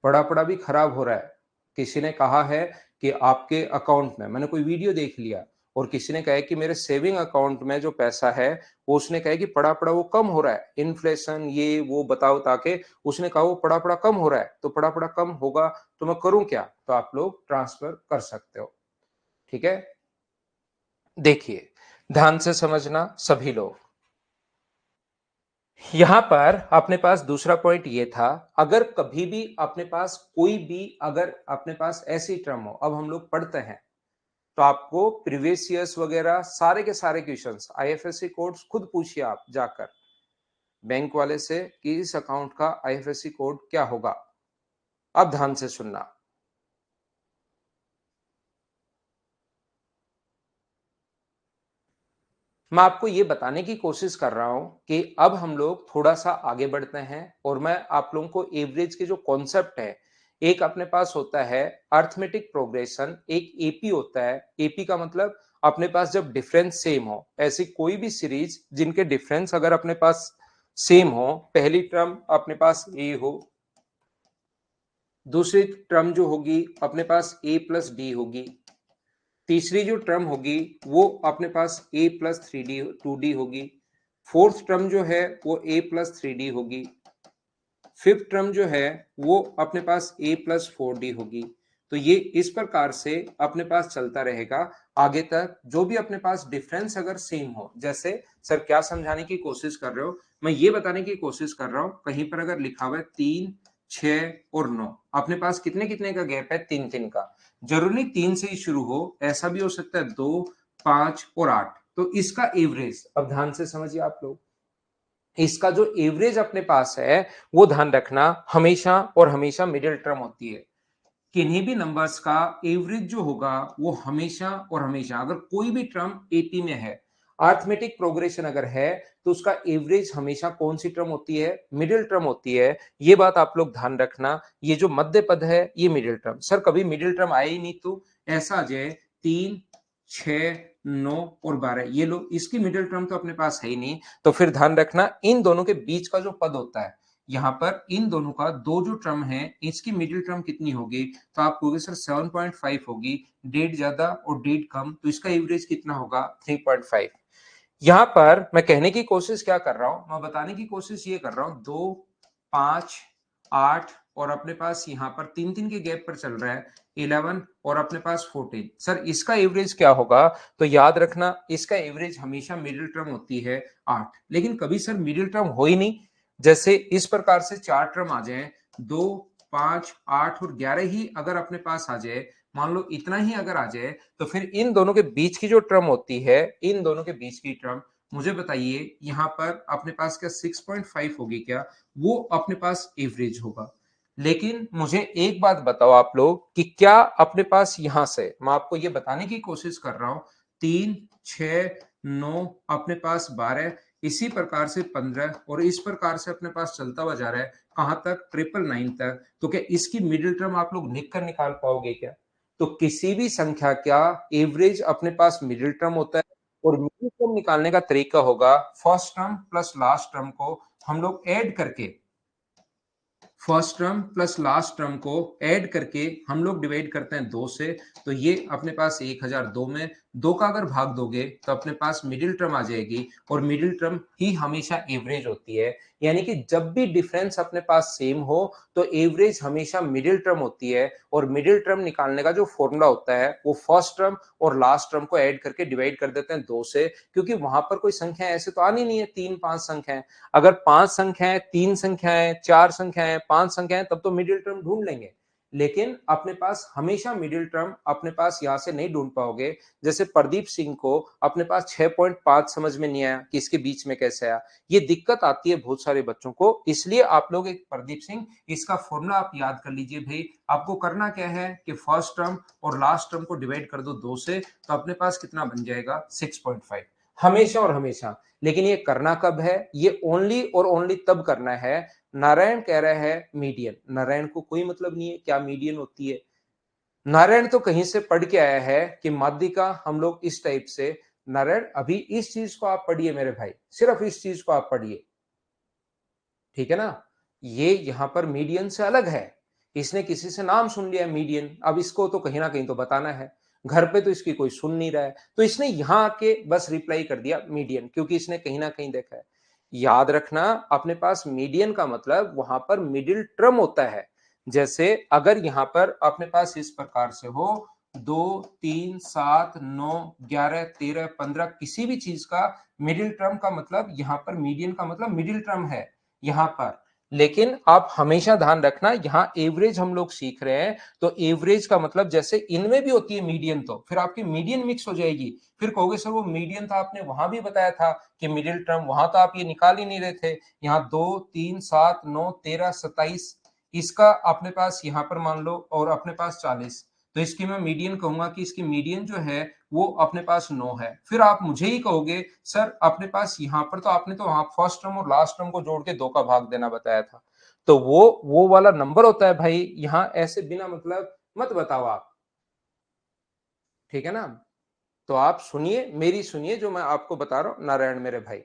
पड़ा पड़ा भी खराब हो रहा है। किसी ने कहा है कि आपके अकाउंट में, मैंने कोई वीडियो देख लिया और किसी ने कहा है कि मेरे सेविंग अकाउंट में जो पैसा है वो उसने कहा कि पड़ा पड़ा वो कम हो रहा है, इन्फ्लेशन ये वो बताओ, ताकि उसने कहा वो पड़ा पड़ा कम हो रहा है, तो पड़ा पड़ा कम होगा तो मैं करूं क्या, तो आप लोग ट्रांसफर कर सकते हो। ठीक है, देखिए ध्यान से समझना सभी लोग। यहां पर अपने पास दूसरा पॉइंट ये था, अगर कभी भी अपने पास कोई भी, अगर अपने पास ऐसी टर्म हो, अब हम लोग पढ़ते हैं तो आपको प्रीवियस ईयर्स वगैरह सारे के सारे क्वेश्चंस आईएफएससी कोड्स खुद पूछिए आप जाकर बैंक वाले से कि इस अकाउंट का आईएफएससी कोड क्या होगा। अब ध्यान से सुनना, मैं आपको ये बताने की कोशिश कर रहा हूं कि अब हम लोग थोड़ा सा आगे बढ़ते हैं और मैं आप लोगों को एवरेज के जो कॉन्सेप्ट है, एक अपने पास होता है अर्थमेटिक प्रोग्रेशन, एक एपी होता है। एपी का मतलब अपने पास जब डिफरेंस सेम हो, ऐसी कोई भी सीरीज जिनके डिफरेंस अगर अपने पास सेम हो, पहली टर्म अपने पास ए हो, दूसरी टर्म जो होगी अपने पास ए प्लस डी होगी, तीसरी जो टर्म होगी वो अपने पास a प्लस 2d होगी, फोर्थ टर्म जो है वो a प्लस 3d होगी, फिफ्थ टर्म जो है वो अपने पास a प्लस 4d होगी। तो ये इस प्रकार से अपने पास चलता रहेगा आगे तक, जो भी अपने पास डिफरेंस अगर सेम हो। जैसे सर क्या समझाने की कोशिश कर रहे हो, मैं ये बताने की कोशिश कर रहा हूं, कहीं पर अगर लिखा हुआ है 3, 6 और 9, अपने पास कितने कितने का गैप है, 3-3 का। जरूरी नहीं 3 से ही शुरू हो, ऐसा भी हो सकता है 2, 5 और 8। तो इसका एवरेज अब ध्यान से समझिए आप लोग, इसका जो एवरेज अपने पास है वो ध्यान रखना, हमेशा और हमेशा मिडिल टर्म होती है। किन्हीं भी नंबर्स का एवरेज जो होगा वो हमेशा और हमेशा, अगर कोई भी टर्म एपी में है, अर्थमेटिक प्रोग्रेशन अगर है, तो उसका एवरेज हमेशा कौन सी टर्म होती है, मिडिल टर्म होती है। ये बात आप लोग ध्यान रखना, ये जो मध्य पद है ये मिडिल टर्म। सर कभी मिडिल टर्म आए ही नहीं, तो ऐसा आ जाए 3, 6, 9 और 12, ये लो, इसकी मिडिल टर्म तो अपने पास है ही नहीं, तो फिर ध्यान रखना इन दोनों के बीच का जो पद होता है, यहाँ पर इन दोनों का दो जो टर्म है इसकी मिडिल टर्म कितनी होगी, तो आप कहोगे सर 7.5 होगी, डेढ़ ज्यादा और डेढ़ कम, तो इसका एवरेज कितना होगा 3.5। यहां पर मैं कहने की कोशिश क्या कर रहा हूं, मैं बताने की कोशिश ये कर रहा हूं 2, 5, 8 और अपने पास यहां पर 3-3 के गैप पर चल रहा है, 11 और अपने पास 14। सर इसका एवरेज क्या होगा? तो याद रखना इसका एवरेज हमेशा मिडिल टर्म होती है 8, लेकिन कभी सर मिडिल टर्म हो ही नहीं। जैसे इस प्रकार से चार टर्म आ जाए, 2, 5, 8 और 11 ही अगर अपने पास आ जाए, मान लो इतना ही अगर आ जाए, तो फिर इन दोनों के बीच की जो टर्म होती है, इन दोनों के बीच की टर्म, मुझे बताइए यहाँ पर अपने पास क्या 6.5 होगी क्या? वो अपने पास एवरेज होगा। लेकिन मुझे एक बात बताओ आप लोग कि क्या अपने पास यहां से मैं आपको ये बताने की कोशिश कर रहा हूं, 3, 6, 9 अपने पास 12, इसी प्रकार से 15 और इस प्रकार से अपने पास चलता हुआ जा रहा है कहां तक? 999 तक। तो क्या इसकी मिडिल टर्म आप लोग लिख कर निकाल पाओगे क्या? तो किसी भी संख्या का एवरेज अपने पास मिडिल टर्म होता है और मिडिल टर्म निकालने का तरीका होगा first term plus last term को हम लोग ऐड करके, first term plus last term को ऐड करके हम लोग डिवाइड करते हैं 2 से। तो ये अपने पास 1002 में 2 का अगर भाग दोगे तो अपने पास मिडिल टर्म आ जाएगी और मिडिल टर्म ही हमेशा एवरेज होती है। यानी कि जब भी डिफरेंस अपने पास सेम हो तो एवरेज हमेशा मिडिल टर्म होती है और मिडिल टर्म निकालने का जो फॉर्मूला होता है वो फर्स्ट टर्म और लास्ट टर्म को ऐड करके डिवाइड कर देते हैं 2 से, क्योंकि वहां पर कोई संख्या ऐसे तो आनी नहीं है 3-5 संख्याएं। अगर 5 संख्याएं, 3 संख्याएं, 4 संख्याएं, 5 संख्याएं तब तो मिडिल टर्म ढूंढ लेंगे, लेकिन अपने पास हमेशा मिडिल टर्म अपने पास यहां से नहीं ढूंढ पाओगे। जैसे प्रदीप सिंह को अपने पास 6.5 समझ में नहीं आया कि इसके बीच में कैसे आया। ये दिक्कत आती है बहुत सारे बच्चों को, इसलिए आप लोग एक प्रदीप सिंह इसका फॉर्मूला आप याद कर लीजिए भाई। आपको करना क्या है कि फर्स्ट टर्म और लास्ट टर्म को डिवाइड कर दो 2 से, तो अपने पास कितना बन जाएगा? 6.5 हमेशा और हमेशा। लेकिन ये करना कब है? ये ओनली और ओनली तब करना है, नारायण कह रहा है मीडियन। नारायण को कोई मतलब नहीं है क्या मीडियन होती है। नारायण तो कहीं से पढ़ के आया है कि माध्यिका हम लोग इस टाइप से। नारायण अभी इस चीज को आप पढ़िए मेरे भाई, सिर्फ इस चीज को आप पढ़िए, ठीक है ना? ये यहां पर मीडियन से अलग है। इसने किसी से नाम सुन लिया मीडियन, अब इसको तो कहीं ना कहीं तो बताना है। घर पे तो इसकी कोई सुन नहीं रहा है, तो इसने यहां आके बस रिप्लाई कर दिया मीडियन, क्योंकि इसने कहीं ना कहीं देखा है। याद रखना अपने पास मीडियन का मतलब वहां पर मिडिल टर्म होता है। जैसे अगर यहां पर अपने पास इस प्रकार से हो 2, 3, 7, 9, 11, 13, 15 किसी भी चीज का मिडिल टर्म का मतलब यहां पर मीडियन का मतलब मिडिल टर्म है यहां पर। लेकिन आप हमेशा ध्यान रखना यहां एवरेज हम लोग सीख रहे हैं, तो एवरेज का मतलब जैसे इनमें भी होती है मीडियन, तो फिर आपकी मीडियन मिक्स हो जाएगी। फिर कहोगे सर वो मीडियन था आपने वहां भी बताया था कि मिडिल टर्म, वहां तो आप ये निकाल ही नहीं रहे थे। यहाँ 2, 3, 7, 9, 13, 27 इसका अपने पास यहाँ पर मान लो और अपने पास 40, तो इसकी मैं मीडियन कहूंगा कि इसकी मीडियन जो है वो अपने पास 9 है। फिर आप मुझे ही कहोगे सर अपने पास यहाँ पर तो आपने तो वहां फर्स्ट टर्म और लास्ट टर्म को जोड़ के 2 का भाग देना बताया था, तो वो वाला नंबर होता है भाई। यहाँ ऐसे बिना मतलब मत बताओ आप, ठीक है ना? तो आप सुनिए, मेरी सुनिए जो मैं आपको बता रहा हूं नारायण मेरे भाई।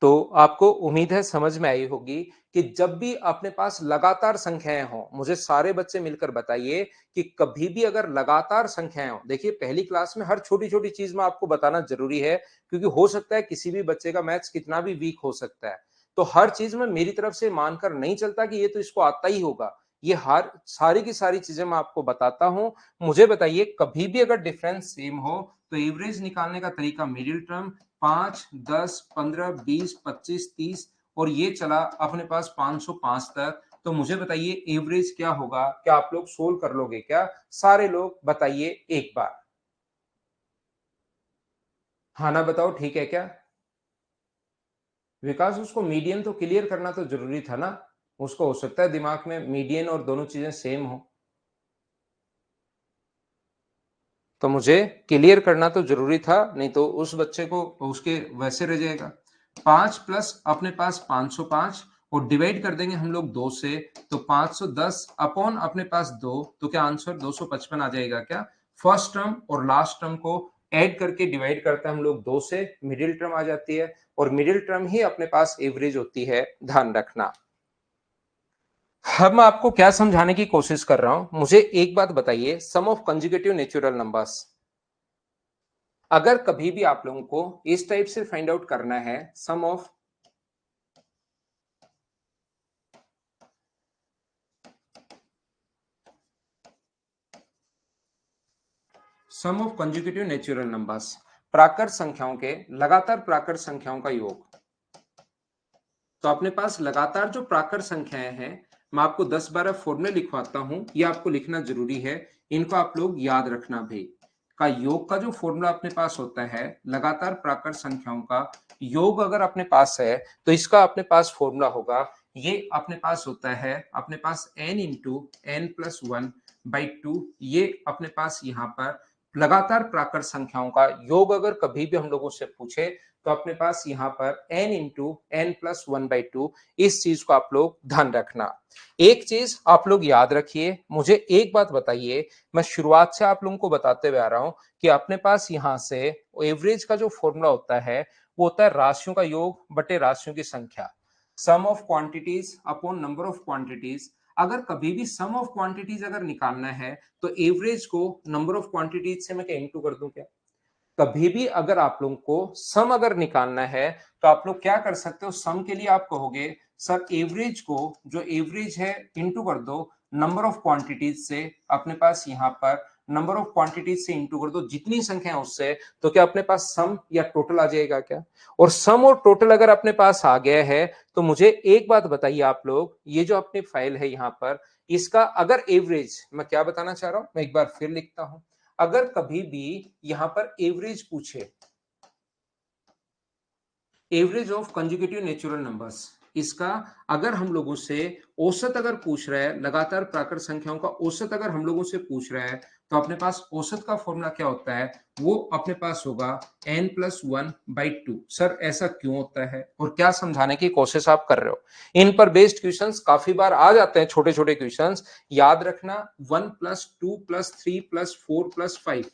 तो आपको उम्मीद है समझ में आई होगी कि जब भी अपने पास लगातार संख्याएं हो, मुझे सारे बच्चे मिलकर बताइए कि कभी भी अगर लगातार संख्याएं हो, देखिए पहली क्लास में हर छोटी छोटी चीज में आपको बताना जरूरी है, क्योंकि हो सकता है किसी भी बच्चे का मैथ्स कितना भी वीक हो सकता है। तो हर चीज में मेरी तरफ से मानकर नहीं चलता कि ये तो इसको आता ही होगा। ये हर सारी की सारी चीजें मैं आपको बताता हूं। मुझे बताइए कभी भी अगर डिफरेंस सेम हो तो एवरेज निकालने का तरीका मिडिल टर्म, 5, 10, 15, 20, 25, 30 और ये चला अपने पास 505 तक। तो मुझे बताइए एवरेज क्या होगा? क्या आप लोग सोल्व कर लोगे क्या? सारे लोग बताइए एक बार। हाँ ना बताओ, ठीक है क्या? विकास उसको मीडियन तो क्लियर करना तो जरूरी था ना, उसको हो सकता है दिमाग में मीडियन और दोनों चीजें सेम हो, तो मुझे क्लियर करना तो जरूरी था, नहीं तो उस बच्चे को उसके वैसे रह जाएगा। 5 प्लस अपने पास 505 और डिवाइड कर देंगे हम लोग 2 से, तो 510 अपॉन अपने पास 2, तो क्या आंसर 255 आ जाएगा क्या? फर्स्ट टर्म और लास्ट टर्म को ऐड करके डिवाइड करते हैं हम लोग 2 से, मिडिल टर्म आ जाती है और मिडिल टर्म ही अपने पास एवरेज होती है, ध्यान रखना। हम आपको क्या समझाने की कोशिश कर रहा हूं, मुझे एक बात बताइए, सम ऑफ कंजुगेटिव नेचुरल नंबर्स अगर कभी भी आप लोगों को इस टाइप से फाइंड आउट करना है, sum of sum of consecutive natural numbers, प्राकृत संख्याओं के लगातार प्राकृत संख्याओं का योग। तो अपने पास लगातार जो प्राकृत संख्याएं हैं, मैं आपको 10-12 फॉर्मूले लिखवाता हूं, ये आपको लिखना जरूरी है, इनको आप लोग याद रखना भाई। का योग का जो फॉर्मूला अपने पास होता है, लगातार प्राकृत संख्याओं का योग अगर अपने पास है तो इसका अपने पास फॉर्मूला होगा, ये अपने पास होता है अपने पास n into N plus one by two. ये अपने पास यहाँ पर लगातार प्राकृत संख्याओं का योग अगर कभी भी हम लोगों से पूछे तो अपने पास यहाँ पर n into N plus one by two. इस चीज को आप लोग ध्यान रखना। एक चीज आप लोग याद रखिए, मुझे एक बात बताइए, मैं शुरुआत से आप लोगों को बताते हुए आ रहा हूं कि अपने पास यहां से एवरेज का जो फॉर्मूला होता है वो होता है राशियों का योग बटे राशियों की संख्या, sum of quantities upon number of quantities. अगर कभी भी सम ऑफ क्वांटिटीज अगर निकालना है तो एवरेज को नंबर ऑफ क्वांटिटीज से मैं क्या इंटू कर दूं क्या? कभी भी अगर आप लोगों को सम अगर निकालना है तो आप लोग क्या कर सकते हो, सम के लिए आप कहोगे सर एवरेज को, जो एवरेज है इंटू कर दो नंबर ऑफ क्वांटिटीज से। अपने पास यहाँ पर नंबर ऑफ क्वांटिटीज से इंटू कर दो जितनी संख्या है उससे, तो क्या अपने पास सम या टोटल आ जाएगा क्या? और सम और टोटल अगर अपने पास आ गया है तो मुझे एक बात बताइए आप लोग, ये जो अपनी फाइल है यहाँ पर, इसका अगर एवरेज, मैं क्या बताना चाह रहा हूं, मैं एक बार फिर लिखता हूं। अगर कभी भी यहां पर एवरेज पूछे, average of conjugative natural numbers, इसका अगर हम लोगों से औसत अगर पूछ रहा है, लगातार प्राकृत संख्याओं का औसत अगर हम लोगों से पूछ रहा है, तो अपने पास औसत का फॉर्मूला क्या होता है, वो अपने पास होगा n plus one by to. Sir ऐसा क्यों होता है और क्या समझाने की कोशिश आप कर रहे हो? इन पर बेस्ड क्वेश्चंस काफी बार आ जाते हैं, छोटे छोटे क्वेश्चंस याद रखना। 1+2+3+4+5,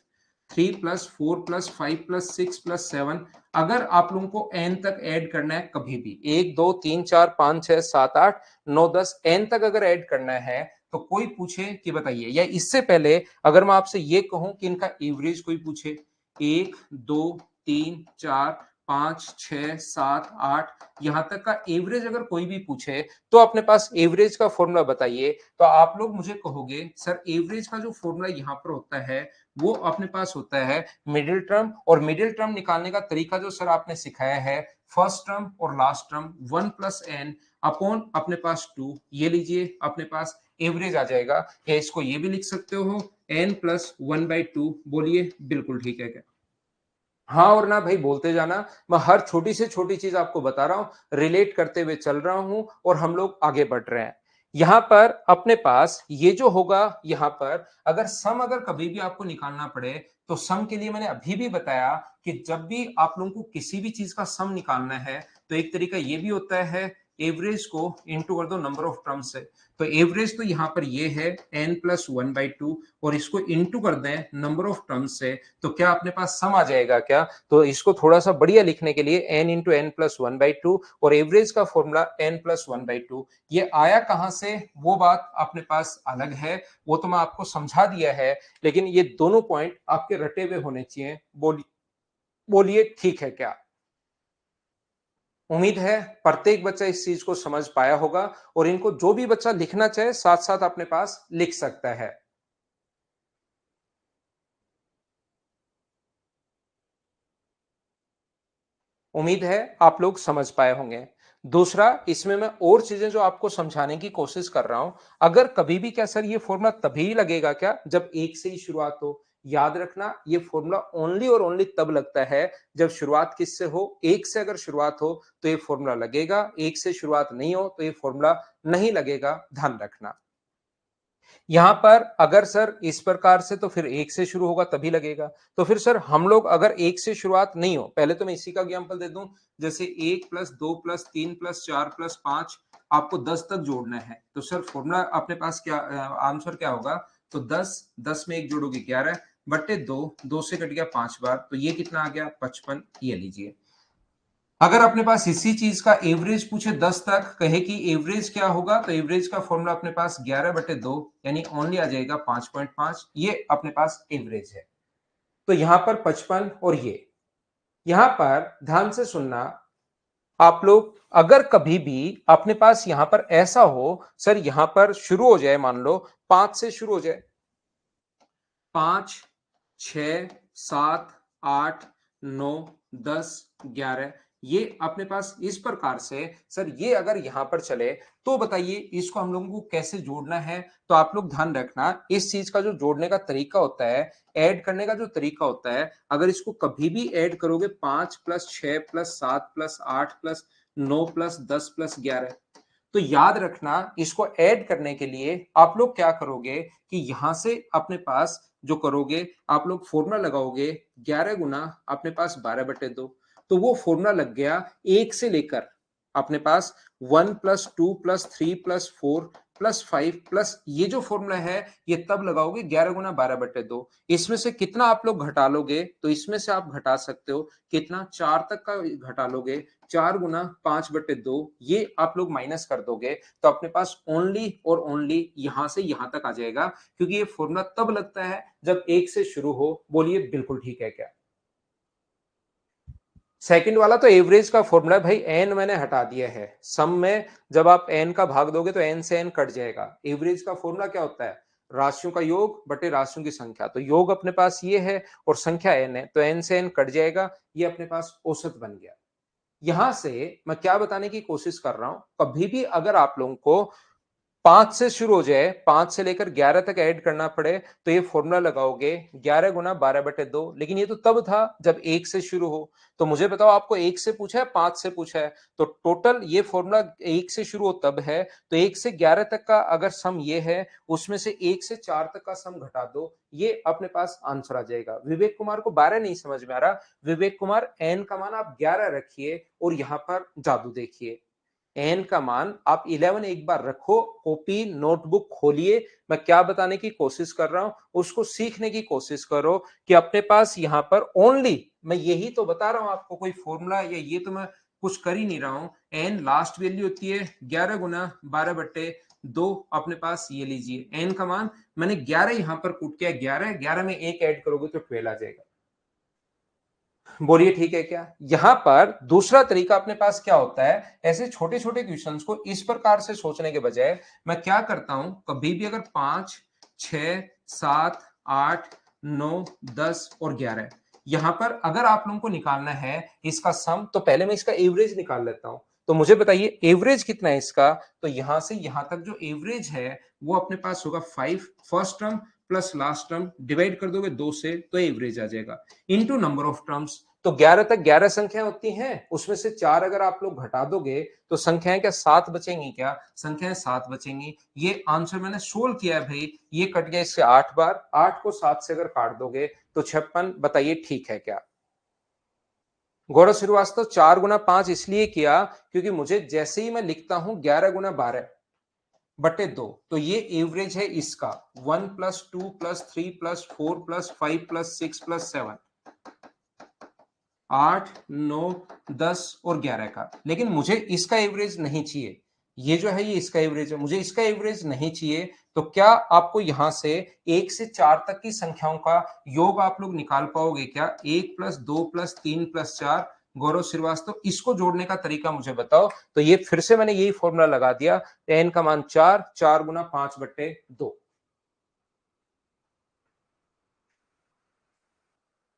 3+4+5+6+7, अगर आप लोगों को एन तक ऐड करना है, कभी भी 1 2 3 4 5 6 7 8 9 10 एन तक अगर ऐड करना है तो कोई पूछे कि बताइए, या इससे पहले अगर मैं आपसे ये कहूं कि इनका एवरेज कोई पूछे, 1 2 3 4 5 6 7 8 यहां तक का एवरेज अगर कोई भी पूछे तो अपने पास एवरेज का फॉर्मूला बताइए, तो आप लोग मुझे कहोगे सर एवरेज का जो फॉर्मूला यहां पर होता है वो अपने पास होता है मिडिल टर्म। और मिडिल टर्म निकालने का तरीका जो सर आपने सिखाया है, फर्स्ट टर्म और लास्ट टर्म 1+n अपॉन अपने पास 2, ये लीजिए अपने पास एवरेज आ जाएगा। या इसको ये भी लिख सकते हो n+1/2। बोलिए बिल्कुल ठीक है क्या? हाँ और ना भाई बोलते जाना, मैं हर छोटी से छोटी चीज आपको बता रहा हूं, रिलेट करते हुए चल रहा हूं और हम लोग आगे बढ़ रहे हैं। यहां पर अपने पास ये जो होगा, यहां पर अगर सम अगर कभी भी आपको निकालना पड़े तो सम के लिए मैंने अभी भी बताया कि जब भी आप लोगों को किसी भी चीज का सम निकालना है तो एक तरीका ये भी होता है, एवरेज को इंटू कर दो नंबर ऑफ टर्म से। तो एवरेज तो यहां पर ये है n+1/2 और इसको इंटू कर दें नंबर ऑफ टर्म से, तो क्या अपने पास सम आ जाएगा क्या? तो इसको थोड़ा सा बढ़िया लिखने के लिए n into N plus one by two और एवरेज का फॉर्मूला n+1/2। ये आया कहां से वो बात अपने पास अलग है, वो तो मैं आपको समझा दिया है, लेकिन ये दोनों पॉइंट आपके रटे हुए होने चाहिए। बोलिए ठीक है क्या? उम्मीद है प्रत्येक बच्चा इस चीज को समझ पाया होगा और इनको जो भी बच्चा लिखना चाहे साथ साथ अपने पास लिख सकता है। उम्मीद है आप लोग समझ पाए होंगे। दूसरा, इसमें मैं और चीजें जो आपको समझाने की कोशिश कर रहा हूं, अगर कभी भी क्या सर ये फॉर्मूला तभी लगेगा क्या जब एक से ही शुरुआत हो? याद रखना, ये फॉर्मूला ओनली और ओनली तब लगता है जब शुरुआत किससे हो, एक से अगर शुरुआत हो तो ये फॉर्मूला लगेगा, एक से शुरुआत नहीं हो तो ये फॉर्मूला नहीं लगेगा, ध्यान रखना। यहां पर अगर सर इस प्रकार से तो फिर एक से शुरू होगा तभी लगेगा, तो फिर सर हम लोग अगर एक से शुरुआत नहीं हो, पहले तो मैं इसी का एग्जांपल दे दूं, जैसे 1+2+3+4+5 आपको 10 तक जोड़ना है, तो सर फॉर्मूला अपने पास क्या, आंसर क्या होगा, तो 10, 10 में एक जोड़ोगे 11 बट्टे 2, 2 से कट गया 5 बार, तो ये कितना आ गया 55। ये लीजिए, अगर अपने पास इसी चीज का एवरेज पूछे 10 तक, कहे कि एवरेज क्या होगा, तो एवरेज का फॉर्मूला अपने पास 11/2 यानी ओनली आ जाएगा 5.5, ये अपने पास एवरेज है। तो यहां पर 55 और ये, यहां पर ध्यान से सुनना आप लोग, अगर कभी भी अपने पास यहां पर ऐसा हो सर यहां पर शुरू हो जाए, मान लो 5 से शुरू हो जाए, 5 6, 7, 8, 9, 10, 11, ये अपने पास इस प्रकार से। सर ये अगर यहां पर चले तो बताइए इसको हम लोगों को कैसे जोड़ना है। तो आप लोग ध्यान रखना, इस चीज का जो जोड़ने का तरीका होता है, ऐड करने का जो तरीका होता है, अगर इसको कभी भी ऐड करोगे 5 plus 6 plus 7 plus 8 plus 9 plus 10 plus 11, तो याद रखना इसको ऐड करने के लिए आप लोग क्या करोगे कि यहां से अपने पास जो करोगे आप लोग फॉर्मूला लगाओगे 11 गुना अपने पास 12/2, तो वो फॉर्मूला लग गया एक से लेकर अपने पास 1 plus 2 plus 3 plus 4 plus 5 plus ये जो फॉर्मूला है ये तब लगाओगे 11 गुना 12/2। इसमें से कितना आप लोग घटा लोगे, तो इसमें से आप घटा सकते हो कितना, 4 तक का घटा लोगे, 4 गुना 5/2, ये आप लोग माइनस कर दोगे तो अपने पास ओनली और ओनली यहां से यहां तक आ जाएगा, क्योंकि ये फॉर्मूला तब लगता है जब एक से शुरू हो। बोलिए बिल्कुल ठीक है क्या? सेकंड वाला तो एवरेज का फॉर्मूला भाई, एन मैंने हटा दिया है सम में, जब आप एन का भाग दोगे तो एन से एन कट जाएगा। एवरेज का फॉर्मूला क्या होता है, राशियों का योग बटे राशियों की संख्या, तो योग अपने पास ये है और संख्या एन है, तो एन से एन कट जाएगा, ये अपने पास औसत बन गया। यहां से मैं क्या बताने की कोशिश कर रहा हूं, कभी भी अगर आप लोगों को 5 से शुरू हो जाए, 5 से लेकर 11 तक ऐड करना पड़े, तो ये फॉर्मूला लगाओगे 11 गुना 12/2, लेकिन ये तो तब था जब 1 से शुरू हो। तो मुझे बताओ आपको 1 से पूछा है 5 से पूछा है, तो टोटल ये फॉर्मूला 1 से शुरू हो तब है, तो 1 से 11 तक का अगर सम ये है, उसमें से 1 से 4 तक का सम घटा दो, ये अपने पास आंसर आ जाएगा। विवेक कुमार को 12 नहीं समझ में आ रहा, विवेक कुमार एन का मान आप 11 रखिए और यहां पर जादू देखिए। एन का मान आप 11 एक बार रखो, कॉपी नोटबुक खोलिए, मैं क्या बताने की कोशिश कर रहा हूं उसको सीखने की कोशिश करो कि अपने पास यहां पर ओनली, मैं यही तो बता रहा हूं आपको, कोई फॉर्मूला या ये तो मैं कुछ कर ही नहीं रहा हूं। एन लास्ट वैल्यू होती है 11 गुना 12/2, अपने पास ये लीजिए एन का मान मैंने 11 यहां पर पुट किया, 11 में एक ऐड करोगे तो 12 आ जाएगा। बोलिए ठीक है क्या? यहां पर दूसरा तरीका अपने पास क्या होता है, ऐसे छोटे छोटे क्वेश्चंस को इस प्रकार से सोचने के बजाय मैं क्या करता हूं, कभी भी अगर 5, 6, 7, 8, 9, 10 और 11 यहां पर अगर आप लोगों को निकालना है इसका सम, तो पहले मैं इसका एवरेज निकाल लेता हूं। तो मुझे बताइए एवरेज कितना है इसका, तो यहां से यहां तक जो एवरेज है वो अपने पास होगा 5, first term plus last term divide कर दोगे 2 से, तो एवरेज आ जाएगा इनटू नंबर ऑफ टर्म्स। तो 11 तक 11 संख्या होती हैं, उसमें से 4 अगर आप लोग घटा दोगे तो संख्याएं क्या 7 बचेंगी, क्या संख्याएं 7 बचेंगी। ये आंसर मैंने सोल्व किया है भाई, ये कट गया इससे 8 बार, 8 को 7 से अगर काट दोगे तो 56। बताइए ठीक है क्या? गौरव श्रीवास्तव 4 गुना 5 इसलिए किया क्योंकि मुझे जैसे ही मैं लिखता हूं 11 गुना 12/2, तो ये एवरेज है इसका 1 plus 2 plus 3 plus 4 plus 5 plus 6 plus 7, 8, 9, 10 और 11 का। लेकिन मुझे इसका एवरेज नहीं चाहिए, ये जो है ये इसका एवरेज है, मुझे इसका एवरेज नहीं चाहिए। तो क्या आपको यहां से 1 से 4 तक की संख्याओं का योग आप लोग निकाल पाओगे क्या? 1 प्लस 2 प्लस 3 प्लस 4। गौरव श्रीवास्तव इसको जोड़ने का तरीका मुझे बताओ। तो ये फिर से मैंने यही फॉर्मूला लगा दिया, एन का मान 4, 4 गुना 5/2।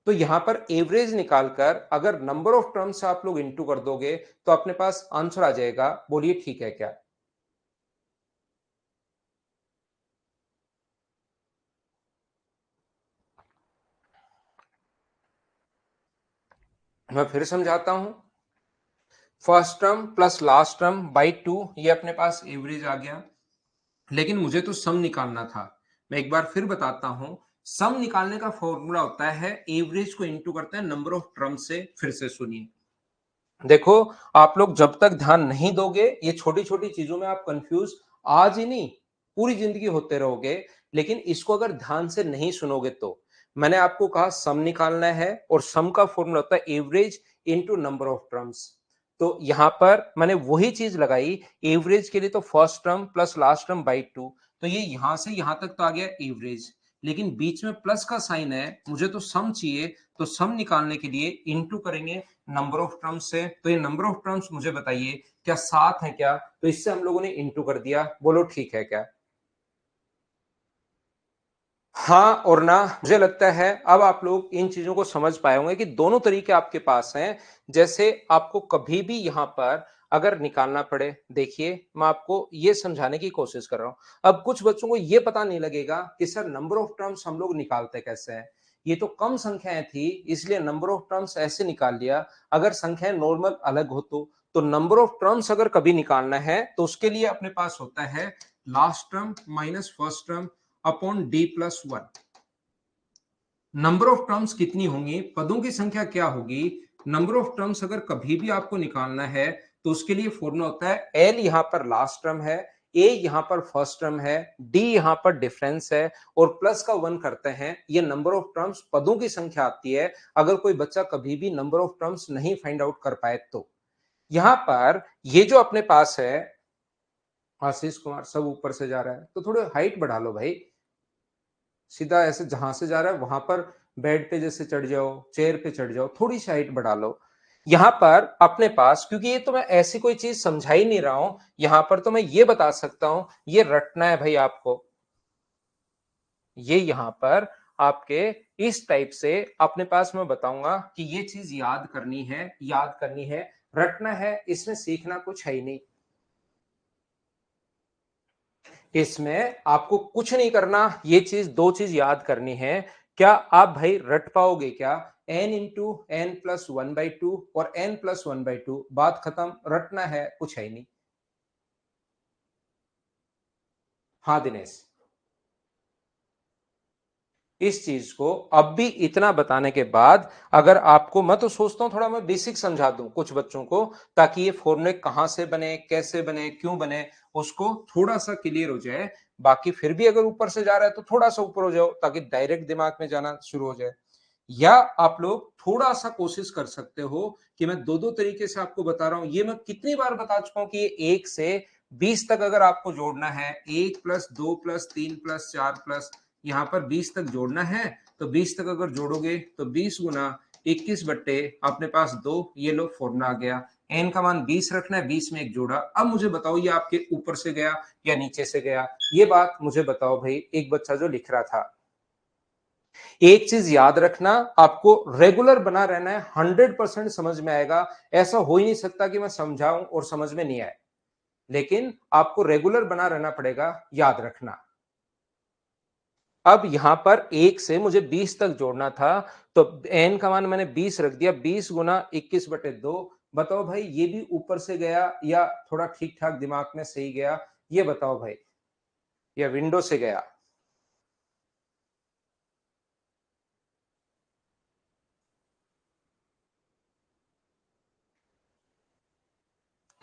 तो यहां पर एवरेज निकालकर अगर नंबर ऑफ टर्म्स आप लोग इंटू कर दोगे तो अपने पास आंसर आ जाएगा। बोलिए ठीक है क्या? मैं फिर समझाता हूं, first term plus last term by 2, ये अपने पास एवरेज आ गया, लेकिन मुझे तो सम निकालना था। मैं एक बार फिर बताता हूं, सम निकालने का फॉर्मूला होता है एवरेज को इंटू करते हैं नंबर ऑफ टर्म से। फिर से सुनिए, देखो आप लोग जब तक ध्यान नहीं दोगे ये छोटी छोटी चीजों में आप कंफ्यूज आज ही नहीं पूरी जिंदगी होते रहोगे। लेकिन इसको अगर ध्यान से नहीं सुनोगे तो, मैंने आपको कहा सम निकालना है और सम का फॉर्मूला होता है average into number of terms. तो यहां पर मैंने वही चीज लगाई, एवरेज के लिए तो first term plus last term by 2, तो ये यहां से यहां तक तो आ गया एवरेज, लेकिन बीच में प्लस का साइन है, मुझे तो सम चाहिए, तो सम निकालने के लिए इंटू करेंगे नंबर ऑफ टर्म्स से। तो ये नंबर ऑफ टर्म्स मुझे बताइए क्या 7 है क्या? तो इससे हम लोगों ने इंटू कर दिया, बोलो ठीक है क्या? हाँ और ना, मुझे लगता है अब आप लोग इन चीजों को समझ पाए होंगे कि दोनों तरीके आपके पास हैं। जैसे आपको कभी भी यहां पर अगर निकालना पड़े, देखिए मैं आपको ये समझाने की कोशिश कर रहा हूं। अब कुछ बच्चों को ये पता नहीं लगेगा कि सर नंबर ऑफ टर्म्स हम लोग निकालते कैसे हैं। ये तो कम संख्याएं थी इसलिए नंबर ऑफ टर्म्स ऐसे निकाल लिया। अगर संख्याएं नॉर्मल अलग हो तो नंबर ऑफ टर्म्स अगर कभी निकालना है तो उसके लिए अपने पास होता है last term minus first term upon D plus one. Number of terms कितनी होंगी, पदों की संख्या क्या होगी। नंबर ऑफ टर्म्स अगर कभी भी आपको निकालना है तो उसके लिए फॉर्मूला होता है एल यहां पर लास्ट टर्म है, ए यहां पर फर्स्ट टर्म है, डी यहां पर डिफरेंस है और प्लस का वन करते हैं। ये नंबर ऑफ टर्म्स पदों की संख्या आती है। अगर कोई बच्चा कभी भी नंबर ऑफ टर्म्स नहीं फाइंड आउट कर पाए तो यहां पर ये जो अपने पास है आशीष कुमार सब ऊपर से जा रहा है तो थोड़े हाइट बढ़ा लो भाई। सीधा ऐसे जहां से जा रहा है वहां पर बेड पे जैसे चढ़ जाओ, चेयर पे चढ़ जाओ, थोड़ी सी हाइट बढ़ा लो। यहां पर अपने पास, क्योंकि ये तो मैं ऐसी कोई चीज समझा ही नहीं रहा हूं, यहां पर तो मैं ये बता सकता हूं, ये रटना है भाई आपको। ये यहां पर आपके इस टाइप से अपने पास मैं बताऊंगा कि ये चीज याद करनी है, याद करनी है, रटना है, इसमें सीखना कुछ है ही नहीं। इसमें आपको कुछ नहीं करना, ये चीज दो चीज याद करनी है। क्या आप भाई रट पाओगे क्या, n into N plus one by two और n plus one by two, बात खत्म, रटना है कुछ है ही नहीं। हाँ दिनेश, इस चीज को अब भी इतना बताने के बाद अगर आपको, मैं तो सोचता हूं थोड़ा मैं बेसिक समझा दूं कुछ बच्चों को, ताकि ये फॉर्मूले कहां से बने, कैसे बने, क्यों बने, उसको थोड़ा सा क्लियर हो जाए। बाकी फिर भी अगर ऊपर से जा रहा है तो थोड़ा सा ऊपर हो जाओ ताकि डायरेक्ट दिमाग में जाना शुरू हो जाए। या आप लोग थोड़ा सा कोशिश कर सकते हो कि मैं दो दो तरीके से आपको बता रहा हूं। ये मैं कितनी बार बता चुका हूं कि ये 1 से 20 तक अगर आपको जोड़ना है, 1 प्लस 2 प्लस 3 प्लस 4 प्लस यहां पर 20 तक जोड़ना है तो 20 तक अगर जोड़ोगे तो 20 गुना 21 बट्टे अपने पास 2, ये लो फॉर्मूला आ गया। एन का मान 20 रखना है, 20 में एक जोड़ा। अब मुझे बताओ ये आपके ऊपर से गया या नीचे से गया, ये बात मुझे बताओ भाई। एक बच्चा जो लिख रहा था, एक चीज याद रखना, आपको रेगुलर बना रहना है, 100% समझ में आएगा। ऐसा हो ही नहीं सकता कि मैं समझाऊं और समझ में नहीं आए, लेकिन आपको रेगुलर बना रहना पड़ेगा, याद रखना। अब यहां पर 1 से मुझे 20 तक जोड़ना था तो एन का मान मैंने 20 रख दिया, 20 गुना 21/2। बताओ भाई ये भी ऊपर से गया या थोड़ा ठीक ठाक दिमाग में सही गया, ये बताओ भाई, या विंडो से गया।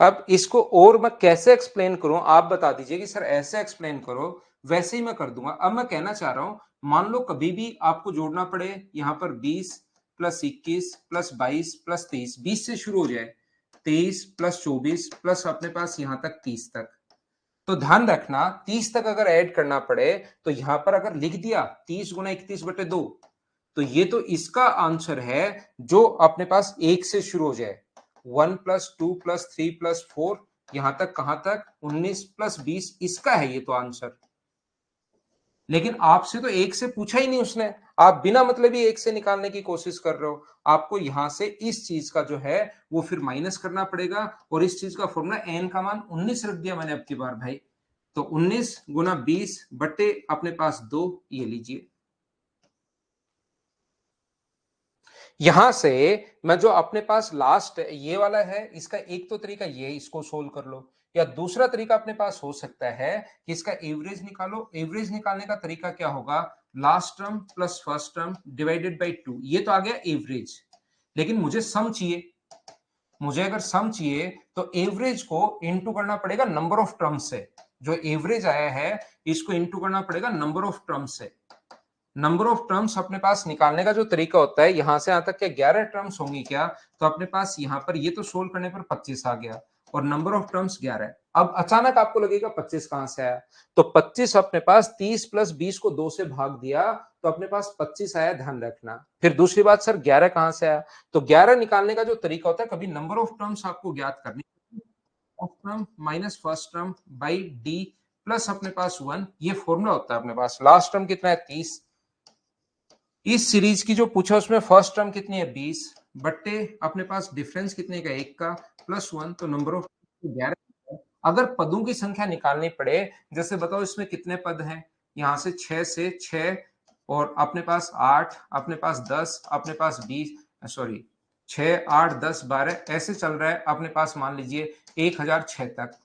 अब इसको और मैं कैसे एक्सप्लेन करूं, आप बता दीजिए कि सर ऐसे एक्सप्लेन करो, वैसे ही मैं कर दूंगा। अब मैं कहना चाह रहा हूं, मान लो कभी भी आपको जोड़ना पड़े, यहां पर 20 प्लस 21 प्लस 22 प्लस 23, 20 से शुरू हो जाए, 23 प्लस 24 प्लस अपने पास यहां तक 30 तक। तो ध्यान रखना 30 तक अगर ऐड करना पड़े तो यहां पर अगर लिख दिया 30 गुना 31/2, तो ये तो इसका आंसर है जो अपने पास 1 से शुरू हो जाए। 1 प्लस 2 प्लस 3 प्लस 4 यहां तक, कहां तक, 19 प्लस 20, इसका है ये तो आंसर। लेकिन आपसे तो 1 से पूछा ही नहीं उसने, आप बिना मतलब ही 1 से निकालने की कोशिश कर रहे हो। आपको यहां से इस चीज का जो है वो फिर माइनस करना पड़ेगा और इस चीज का फॉर्मूला एन का मान 19 रख दिया मैंने अब की बार भाई। तो 19 गुना 20 बट्टे अपने पास 2, ये लीजिए। यहां से मैं जो अपने पास लास्ट ये वाला है, इसका एक तो तरीका ये, इसको सोल्व कर लो, या दूसरा तरीका अपने पास हो सकता है कि इसका एवरेज निकालो। एवरेज निकालने का तरीका क्या होगा, last term plus first term divided by 2, ये तो आ गया एवरेज। लेकिन मुझे सम चाहिए, मुझे अगर सम चाहिए तो एवरेज को इंटू करना पड़ेगा नंबर ऑफ टर्म्स से। जो एवरेज आया है इसको इंटू करना पड़ेगा नंबर ऑफ टर्म्स से। नंबर ऑफ टर्म्स अपने पास निकालने का जो तरीका होता है, यहां से यहां तक क्या 11 टर्म्स होंगी क्या, तो अपने पास यहां पर ये तो सोल्व करने पर 25 आ गया और नंबर ऑफ टर्म्स 11 है। अब अचानक आपको लगेगा 25 कहां से आया, तो 25 अपने पास 30 प्लस 20 को 2 से भाग दिया तो अपने पास 25 आया, ध्यान रखना। फिर दूसरी बात, सर 11 कहां से आया, तो 11 निकालने का जो तरीका होता है, कभी नंबर ऑफ टर्म्स आपको ज्ञात करनी, of term minus first term by D plus अपने पास 1, ये फॉर्मूला होता है अपने पास। लास्ट टर्म कितना है 30, इस सीरीज की जो पूछा उसमें फर्स्ट टर्म कितनी है 20 बट्टे अपने पास डिफरेंस कितने का 1 का प्लस 1 तो नंबर ऑफ 11। अगर पदों की संख्या निकालनी पड़े जैसे बताओ इसमें कितने पद हैं यहां से 6 से 6 और अपने पास 8 अपने पास 10 अपने पास 20 सॉरी 6 8 10 12 ऐसे चल रहा है अपने पास मान लीजिए 1006 तक।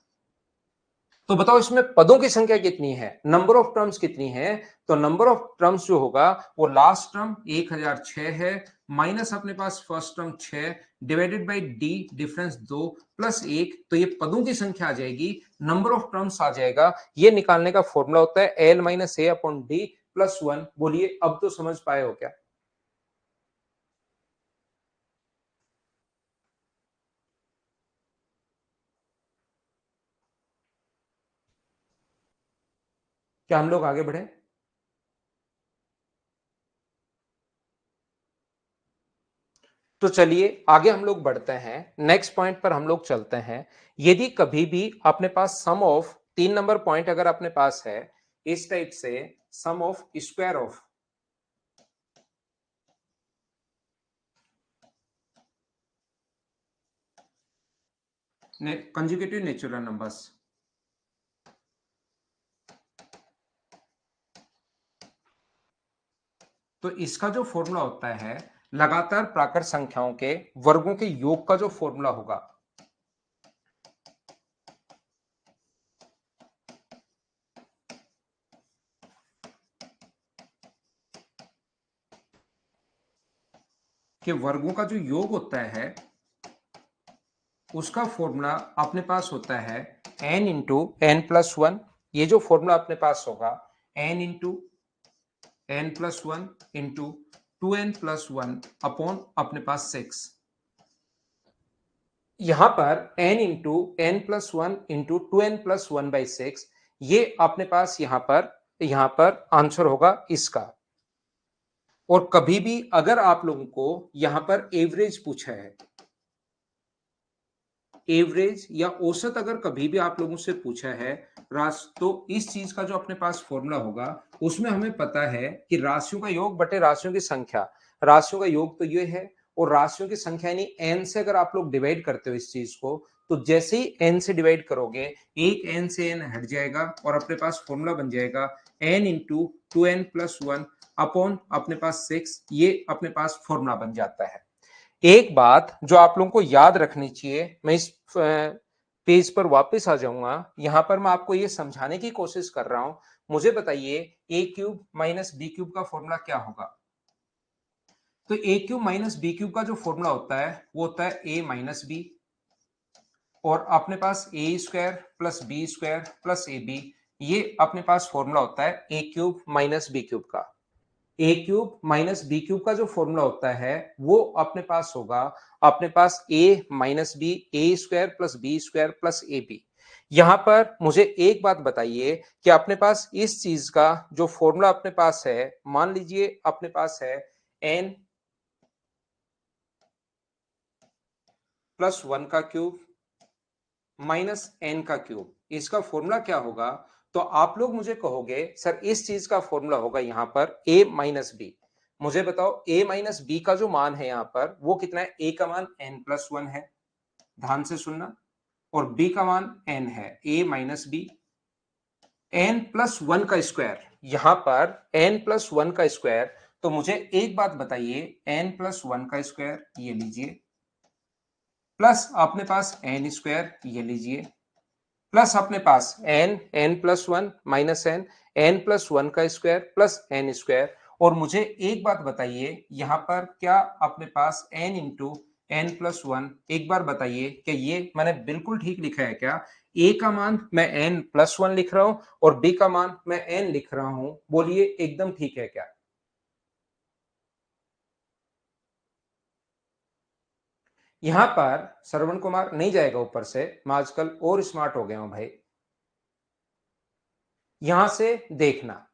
तो बताओ इसमें पदों की संख्या कितनी है नंबर ऑफ टर्म्स कितनी है। तो नंबर ऑफ टर्म्स जो होगा वो लास्ट टर्म 1006 है माइनस अपने पास first term 6 divided by D difference 2 plus 1 तो ये पदों की संख्या आ जाएगी नंबर ऑफ टर्म्स आ जाएगा। ये निकालने का फॉर्मूला होता है एल माइनस ए अपॉन डी प्लस 1। बोलिए अब तो समझ पाए हो क्या। क्या हम लोग आगे बढ़े। तो चलिए आगे हम लोग बढ़ते हैं नेक्स्ट पॉइंट पर हम लोग चलते हैं। यदि कभी भी अपने पास सम ऑफ 3 नंबर पॉइंट अगर अपने पास है इस टाइप से sum of square of conjugative natural numbers तो इसका जो फॉर्मूला होता है लगातार प्राकृत संख्याओं के वर्गों के योग का जो फॉर्मूला होगा कि वर्गों का जो योग होता है उसका फॉर्मूला अपने पास होता है n into N plus one. ये जो फॉर्मूला अपने पास होगा n into N plus one into 2n+1 upon अपने पास 6। यहां पर n into N plus one into 2n+1/6 ये अपने पास यहां पर आंसर होगा इसका। और कभी भी अगर आप लोगों को यहां पर एवरेज पूछा है एवरेज या औसत अगर कभी भी आप लोगों से पूछा है तो इस चीज का जो अपने पास फॉर्मूला होगा उसमें हमें पता है कि राशियों का योग बटे राशियों की संख्या। राशियों का योग तो ये है और राशियों की संख्या यानी एन से अगर आप लोग डिवाइड करते हो इस चीज को तो जैसे ही एन से डिवाइड करोगे एक एन से एन हट जाएगा और अपने पास फॉर्मूला बन जाएगा एन इंटू 2n+1 अपॉन अपने पास 6। ये अपने पास फॉर्मूला बन जाता है। एक बात जो आप लोगों को याद रखनी चाहिए मैं इस पेज पर वापस आ जाऊंगा यहां पर मैं आपको ये समझाने की कोशिश कर रहा हूं। मुझे बताइए ए क्यूब माइनस बी क्यूब का फॉर्मूला क्या होगा। तो ए क्यूब माइनस बी क्यूब का जो फॉर्मूला होता है वो होता है ए माइनस बी और अपने पास A square plus B square plus A B ये अपने पास फॉर्मूला होता है A cube minus B cube का। A cube minus B cube का जो फॉर्मूला होता है वो अपने पास होगा अपने पास A minus B A square plus B square plus A B. यहां पर मुझे एक बात बताइए कि अपने पास इस चीज का जो फॉर्मूला अपने पास है मान लीजिए अपने पास है एन प्लस वन का क्यूब माइनस एन का क्यूब इसका फॉर्मूला क्या होगा। तो आप लोग मुझे कहोगे सर इस चीज का फॉर्मूला होगा यहां पर a माइनस बी। मुझे बताओ a माइनस बी का जो मान है यहां पर वो कितना है a का मान n+1 है ध्यान से सुनना और b का मान n है a माइनस बी n+1 का स्क्वायर यहां पर n+1 का स्क्वायर। तो मुझे एक बात बताइए n+1 का स्क्वायर ये लीजिए प्लस अपने पास n स्क्वायर ये लीजिए प्लस अपने पास n+1 माइनस n+1 का स्क्वायर प्लस n स्क्वायर। और मुझे एक बात बताइए यहां पर क्या अपने पास n इंटू n+1 एक बार बताइए कि ये मैंने बिल्कुल ठीक लिखा है क्या। a का मान मैं n+1 लिख रहा हूं और b का मान मैं n लिख रहा हूं बोलिए एकदम ठीक है क्या। यहां पर श्रवण कुमार नहीं जाएगा ऊपर से मैं आजकल और स्मार्ट हो गया हूं भाई। यहां से देखना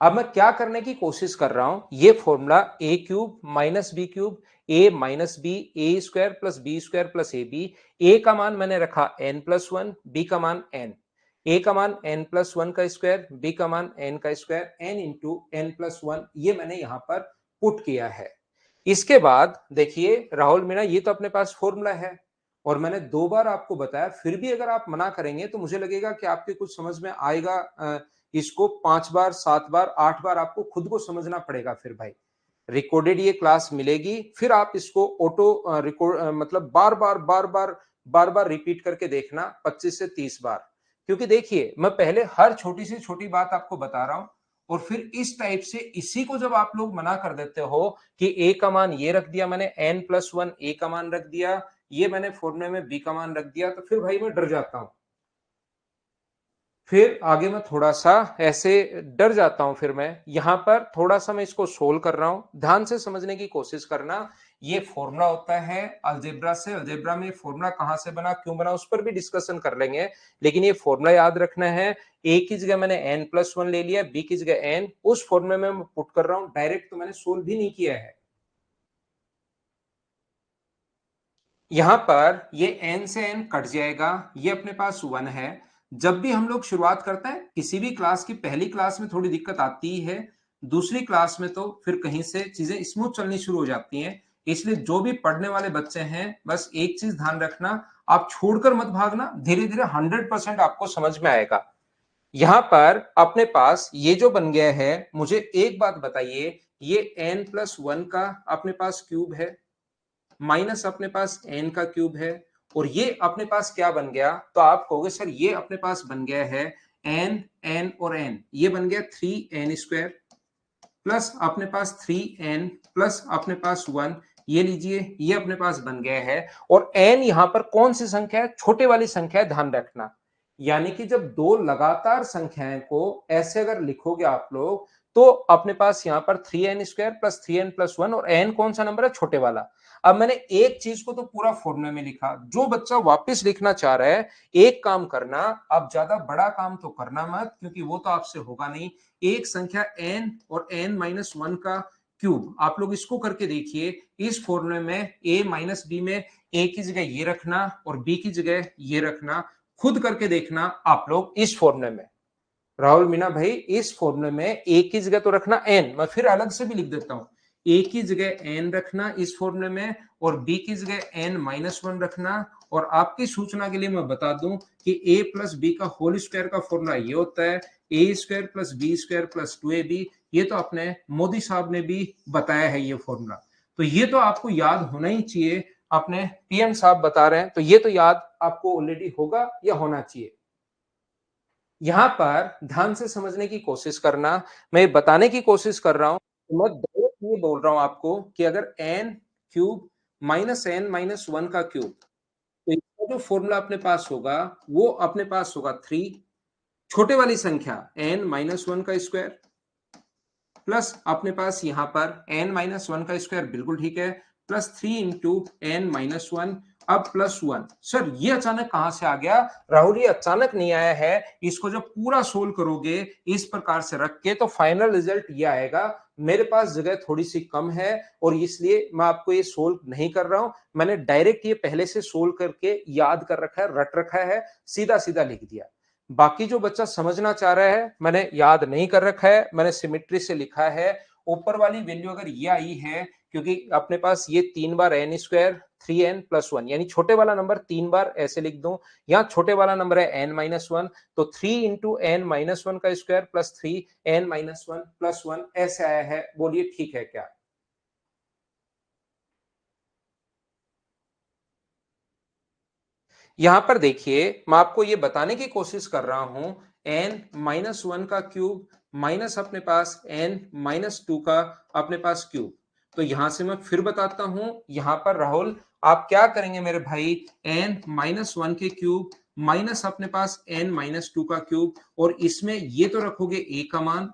अब मैं क्या करने की कोशिश कर रहा हूं ये formula A cube minus B cube A minus B A square plus B square plus A B. A का मान मैंने रखा n+1 बी का मान n ए का मान n+1 का स्क्वायर बी का मान n का स्क्वायर n इंटू n+1 ये मैंने यहां पर पुट किया है। इसके बाद देखिए राहुल मीणा, ये तो अपने पास फॉर्मूला है और मैंने 2 बार आपको बताया, फिर भी अगर आप मना करेंगे तो मुझे लगेगा कि आपके कुछ समझ में आएगा। इसको 5 बार, 7 बार, 8 बार आपको खुद को समझना पड़ेगा फिर भाई। रिकॉर्डेड ये क्लास मिलेगी, फिर आप इसको ऑटो रिकॉर्ड मतलब बार-बार रिपीट करके देखना 25 से 30 बार। क्योंकि देखिए, मैं पहले हर छोटी से छोटी बात आपको बता रहा हूँ और फिर इस टाइप से इसी को जब आप लोग मना कर देते हो कि a का मान ये रख दिया मैंने, n+1 a का मान रख दिया, ये मैंने फॉर्मूले में b का मान रख दिया, तो फिर भाई मैं डर जाता हूँ। फिर आगे मैं थोड़ा-सा ऐसे डर जाता हूं, फिर मैं यहां पर थोड़ा-सा मैं इसको सोल्व कर रहा हूं। ध्यान से समझने की कोशिश करना। ये फॉर्मूला होता है अलजेब्रा से। अलजेब्रा में फॉर्मूला कहां से बना, क्यों बना, उस पर भी डिस्कशन कर लेंगे। लेकिन ये फॉर्मूला याद रखना है। ए की जगह मैंने n+1 ले लिया, बी की जगह n, उस फॉर्मूले में मैं पुट कर रहा हूं। डायरेक्ट तो मैंने सोल्व भी नहीं किया है। यहां पर ये n से n कट जाएगा, ये अपने पास 1 है। जब भी हम लोग शुरुआत करते हैं किसी भी क्लास की, पहली क्लास में थोड़ी दिक्कत आती ही है, दूसरी क्लास में तो फिर कहीं से चीजें स्मूथ चलनी शुरू हो जाती हैं। इसलिए जो भी पढ़ने वाले बच्चे हैं, बस एक चीज ध्यान रखना, आप छोड़कर मत भागना, धीरे धीरे 100% आपको समझ में आएगा। यहां पर अपने पास ये जो बन गया है, मुझे एक बात बताइए, ये n+1 का अपने पास क्यूब है, माइनस अपने पास n का क्यूब है, और ये अपने पास क्या बन गया, तो आप कहोगे सर ये अपने पास बन गया है n, n और n, ये बन गया 3n² प्लस अपने पास 3n प्लस अपने पास 1, ये लीजिए ये अपने पास बन गया है। और n यहां पर कौन सी संख्या है, छोटे वाली संख्या है, ध्यान रखना। यानी कि जब दो लगातार संख्याएं को ऐसे अगर लिखोगे आप लोग, तो अपने पास यहां पर 3n² प्लस 3n+1, और n कौन सा नंबर है, छोटे वाला। अब मैंने एक चीज को तो पूरा फॉर्मूले में लिखा, जो बच्चा वापस लिखना चाह रहा है, एक काम करना, अब ज्यादा बड़ा काम तो करना मत, क्योंकि वो तो आपसे होगा नहीं। एक संख्या n और n-1 का क्यूब, आप लोग इसको करके देखिए। इस फॉर्मूले में a माइनस बी में a की जगह ये रखना और b की जगह ये रखना, खुद करके देखना आप लोग इस फॉर्मूले में। राहुल मीना भाई, इस फॉर्मूले में a की जगह तो रखना n, मैं फिर अलग से भी लिख देता हूं, a की जगह n रखना इस फॉर्मूले में, और b की जगह n-1 रखना। और आपकी सूचना के लिए मैं बता दूं कि a प्लस बी का होल स्क्वायर का फॉर्मूला ये होता है a² plus b² plus 2ab। ये तो अपने मोदी साहब ने भी बताया है ये फॉर्मूला, तो ये तो आपको याद होना ही चाहिए। अपने पीएम साहब बता रहे हैं, तो ये तो याद आपको ऑलरेडी होगा या होना चाहिए। यहां पर ध्यान से समझने की कोशिश करना। मैं बताने की कोशिश कर रहा हूं, मैं डायरेक्ट ये बोल रहा हूं आपको कि अगर n क्यूब माइनस n-1 का क्यूब, तो इसका जो फॉर्मूला अपने पास होगा वो अपने पास होगा 3, छोटे वाली संख्या n-1 का स्क्वायर, प्लस अपने पास यहां पर n-1 का स्क्वायर, बिल्कुल ठीक है, प्लस 3 इंटू n-1, अब प्लस 1। सर ये अचानक कहां से आ गया, राहुल ये अचानक नहीं आया है। इसको जब पूरा सोल्व करोगे इस प्रकार से रख के, तो फाइनल रिजल्ट ये आएगा। मेरे पास जगह थोड़ी सी कम है और इसलिए मैं आपको ये सोल्व नहीं कर रहा हूं, मैंने डायरेक्ट ये पहले से सोल्व करके याद कर रखा है, रट रखा है, सीधा सीधा लिख दिया। बाकी जो बच्चा समझना चाह रहा है, मैंने याद नहीं कर रखा है, मैंने सिमेट्री से लिखा है। ऊपर वाली वैल्यू अगर ये आई है, क्योंकि अपने पास ये 3 बार n² 3n+1, यानी छोटे वाला नंबर 3 बार ऐसे लिख दूं, यहां छोटे वाला नंबर है n-1, तो 3 इंटू n-1 का स्क्वायर प्लस 3n-1+1 ऐसे आया है। बोलिए ठीक है क्या? यहां पर देखिए, मैं आपको यह बताने की कोशिश कर रहा हूं, n-1 का क्यूब माइनस अपने पास n-2 का अपने पास क्यूब। तो यहां से मैं फिर बताता हूं, यहां पर राहुल आप क्या करेंगे मेरे भाई, n-1 के क्यूब माइनस अपने पास n-2 का क्यूब, और इसमें ये तो रखोगे a का मान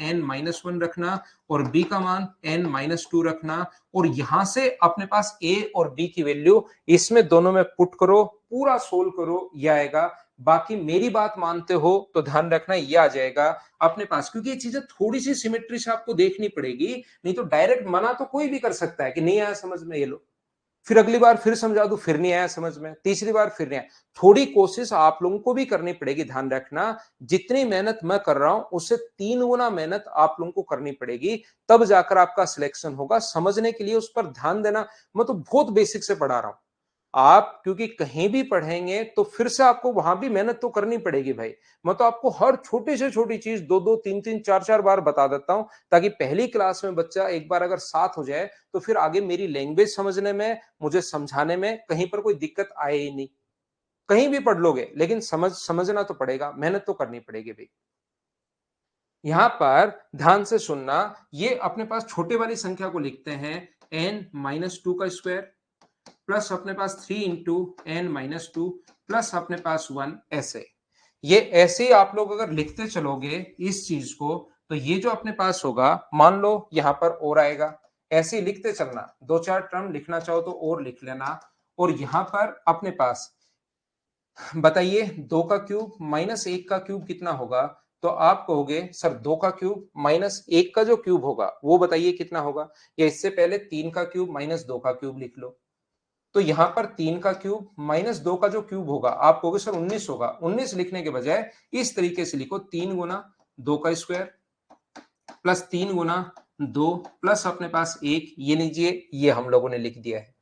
n-1 रखना और b का मान n-2 रखना, और यहां से अपने पास a और b की वैल्यू इसमें दोनों में पुट करो, पूरा सोल्व करो, ये आएगा। बाकी मेरी बात मानते हो तो ध्यान रखना ये आ जाएगा अपने पास, क्योंकि ये चीजें थोड़ी सी सिमेट्री से आपको देखनी पड़ेगी, नहीं तो डायरेक्ट मना तो कोई भी कर सकता है कि नहीं आया समझ में, ये लो। फिर अगली बार फिर समझा दूं, फिर नहीं आया समझ में, तीसरी बार फिर नहीं आया। थोड़ी कोशिश आप लोगों को भी करनी पड़ेगी, ध्यान रखना। जितनी मेहनत मैं कर रहा हूं उससे 3 गुना मेहनत आप लोगों को करनी पड़ेगी, तब जाकर आपका सिलेक्शन होगा। समझने के लिए उस पर ध्यान देना। मैं तो बहुत बेसिक से पढ़ा रहा हूं आप, क्योंकि कहीं भी पढ़ेंगे तो फिर से आपको वहां भी मेहनत तो करनी पड़ेगी भाई। मैं तो आपको हर छोटी से छोटी चीज 2-2, 3-3, 4-4 बार बता देता हूं, ताकि पहली क्लास में बच्चा एक बार अगर साथ हो जाए तो फिर आगे मेरी लैंग्वेज समझने में, मुझे समझाने में कहीं पर कोई दिक्कत आए ही नहीं। कहीं भी पढ़ लोगे लेकिन समझना तो पड़ेगा, मेहनत तो करनी पड़ेगी भाई। यहां पर ध्यान से सुनना, ये अपने पास छोटे वाली संख्या को लिखते हैं n-2 का स्क्वायर, प्लस अपने पास 3 इंटू n-2 प्लस अपने पास 1, ऐसे। ये ऐसे ही आप लोग अगर लिखते चलोगे इस चीज को, तो ये जो अपने पास होगा, मान लो यहां पर और आएगा, ऐसे ही लिखते चलना। 2-4 टर्म लिखना चाहो तो और लिख लेना। और यहां पर अपने पास बताइए 2 का क्यूब माइनस 1 का क्यूब कितना होगा? तो आप कहोगे सर 2 का क्यूब माइनस 1 का जो क्यूब होगा वो बताइए कितना होगा? या इससे पहले 3 का क्यूब माइनस 2 का क्यूब लिख लो। तो यहां पर 3 का क्यूब माइनस 2 का जो क्यूब होगा, आप कहोगे सर 19 होगा। 19 लिखने के बजाय इस तरीके से लिखो, 3 गुना 2 का स्क्वायर प्लस 3 गुना 2 प्लस अपने पास 1, ये लीजिए, ये हम लोगों ने लिख दिया है।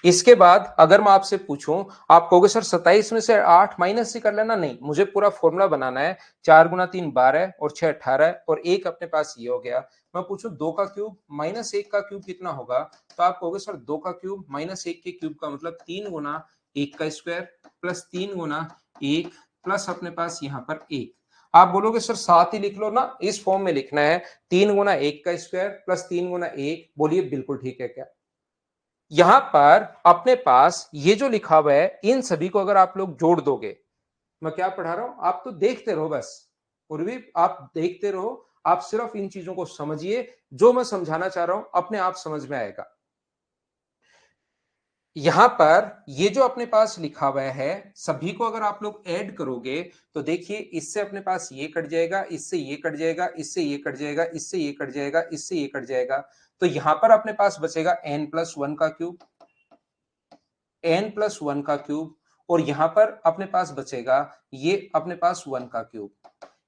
इसके बाद अगर मैं आपसे पूछूं, आप कहोगे सर 27 में से 8 माइनस ही कर लेना। नहीं, मुझे पूरा फॉर्मूला बनाना है। 4 गुना 3 12 और 6 18 और 1 अपने पास ये हो गया। मैं पूछूं 2 का क्यूब माइनस 1 का क्यूब कितना होगा? तो आप कहोगे सर 2 का क्यूब माइनस 1 के क्यूब का मतलब 3 गुना 1 का स्क्वायर प्लस 3 गुना 1 प्लस अपने पास यहाँ पर 1। आप बोलोगे सर साथ ही लिख लो ना, इस फॉर्म में लिखना है, 3 गुना 1 का स्क्वायर प्लस 3 गुना 1। बोलिए बिल्कुल ठीक है क्या? यहां पर अपने पास ये जो लिखा हुआ है, इन सभी को अगर आप लोग जोड़ दोगे, मैं क्या पढ़ा रहा हूं, आप तो देखते रहो बस। पूर्वी आप देखते रहो, आप सिर्फ इन चीजों को समझिए। जो मैं समझाना चाह रहा हूं अपने आप समझ में आएगा। यहां पर ये जो अपने पास लिखा हुआ है, सभी को अगर आप लोग ऐड करोगे तो देखिए, इससे अपने पास ये कट जाएगा, इससे ये कट जाएगा, इससे ये कट जाएगा, इससे ये कट जाएगा, इससे ये कट जाएगा। तो यहां पर अपने पास बचेगा n+1 का क्यूब, n+1 का क्यूब। और यहां पर अपने पास बचेगा ये अपने पास 1 का क्यूब।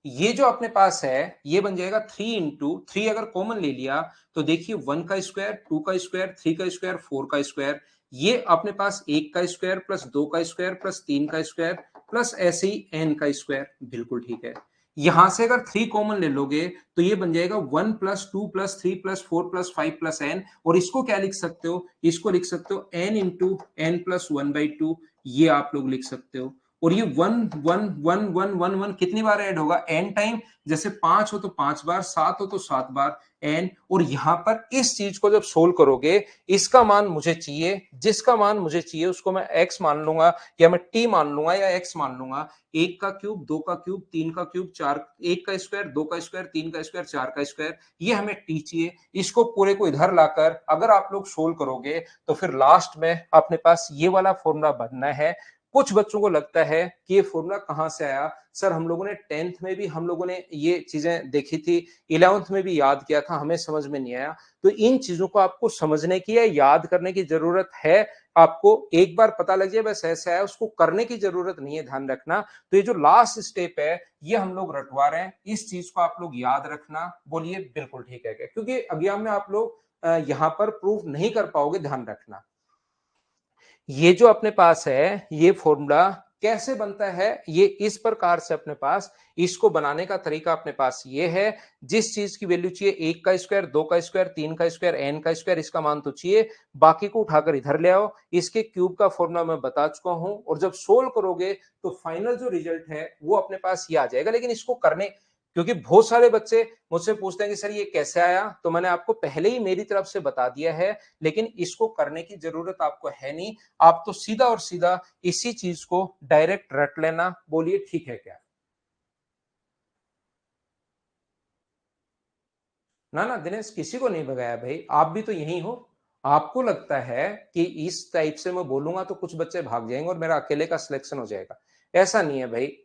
ये जो अपने पास है ये बन जाएगा 3 इंटू 3। अगर कॉमन ले लिया तो देखिए 1 का स्क्वायर, 2 का स्क्वायर, 3 का स्क्वायर, 4 का स्क्वायर। ये अपने पास 1 का स्क्वायर प्लस 2 का स्क्वायर प्लस 3 का स्क्वायर प्लस ऐसे ही n का स्क्वायर। बिल्कुल ठीक है। यहां से अगर 3 कॉमन ले लोगे तो ये बन जाएगा 1+2+3+4+5+n। और इसको क्या लिख सकते हो? इसको लिख सकते हो n इंटू n+1/2। ये आप लोग लिख सकते हो। और ये 1 1 1 1 1 1 कितनी बार ऐड होगा? n time. जैसे 5 हो तो 5 बार, 7 हो तो 7 बार n। और यहां पर इस चीज को जब सोल्व करोगे, इसका मान मुझे चाहिए, जिसका मान मुझे चाहिए उसको मैं x मान लूंगा, या मैं t मान लूंगा, या x मान लूंगा। 1 का क्यूब, 2 का क्यूब, 3 का क्यूब, 4, 1 का स्क्वायर, 2 का स्क्वायर, 3 का स्क्वायर, 4 का स्क्वायर। ये हमें t चाहिए। इसको पूरे को इधर लाकर अगर आप लोग सोल्व करोगे तो फिर लास्ट में अपने पास ये वाला फॉर्मूला बनना है। कुछ बच्चों को लगता है कि ये फॉर्मूला कहां से आया? सर हम लोगों ने 10th में भी हम लोगों ने ये चीजें देखी थी, 11th में भी याद किया था, हमें समझ में नहीं आया। तो इन चीजों को आपको समझने की या याद करने की जरूरत है। आपको एक बार पता लग जाए बस ऐसा है, उसको करने की जरूरत नहीं है, ध्यान रखना। तो ये जो लास्ट स्टेप है ये हम लोग रटवा रहे हैं, इस चीज को आप लोग याद रखना। बोलिए बिल्कुल ठीक है क्या? क्योंकि एग्जाम में आप लोग यहां पर प्रूफ नहीं कर पाओगे, ध्यान रखना। ये जो अपने पास है ये फॉर्मूला कैसे बनता है, ये इस प्रकार से अपने पास इसको बनाने का तरीका अपने पास ये है। जिस चीज की वैल्यू चाहिए, 1 का स्क्वायर, 2 का स्क्वायर, 3 का स्क्वायर, n का स्क्वायर, इसका मान तो चाहिए, बाकी को उठाकर इधर ले आओ। इसके क्यूब का फॉर्मूला मैं बता चुका हूं, और जब सोल्व करोगे तो फाइनल जो रिजल्ट है वो अपने पास ये आ जाएगा। लेकिन इसको करने, क्योंकि बहुत सारे बच्चे मुझसे पूछते हैं कि सर ये कैसे आया, तो मैंने आपको पहले ही मेरी तरफ से बता दिया है। लेकिन इसको करने की जरूरत आपको है नहीं, आप तो सीधा और सीधा इसी चीज को डायरेक्ट रट लेना। बोलिए ठीक है क्या? ना ना दिनेश, किसी को नहीं भगाया भाई, आप भी तो यही हो। आपको लगता है कि इस टाइप से मैं बोलूंगा तो कुछ बच्चे भाग जाएंगे और मेरा अकेले का सिलेक्शन हो जाएगा। ऐसा नहीं है भाई,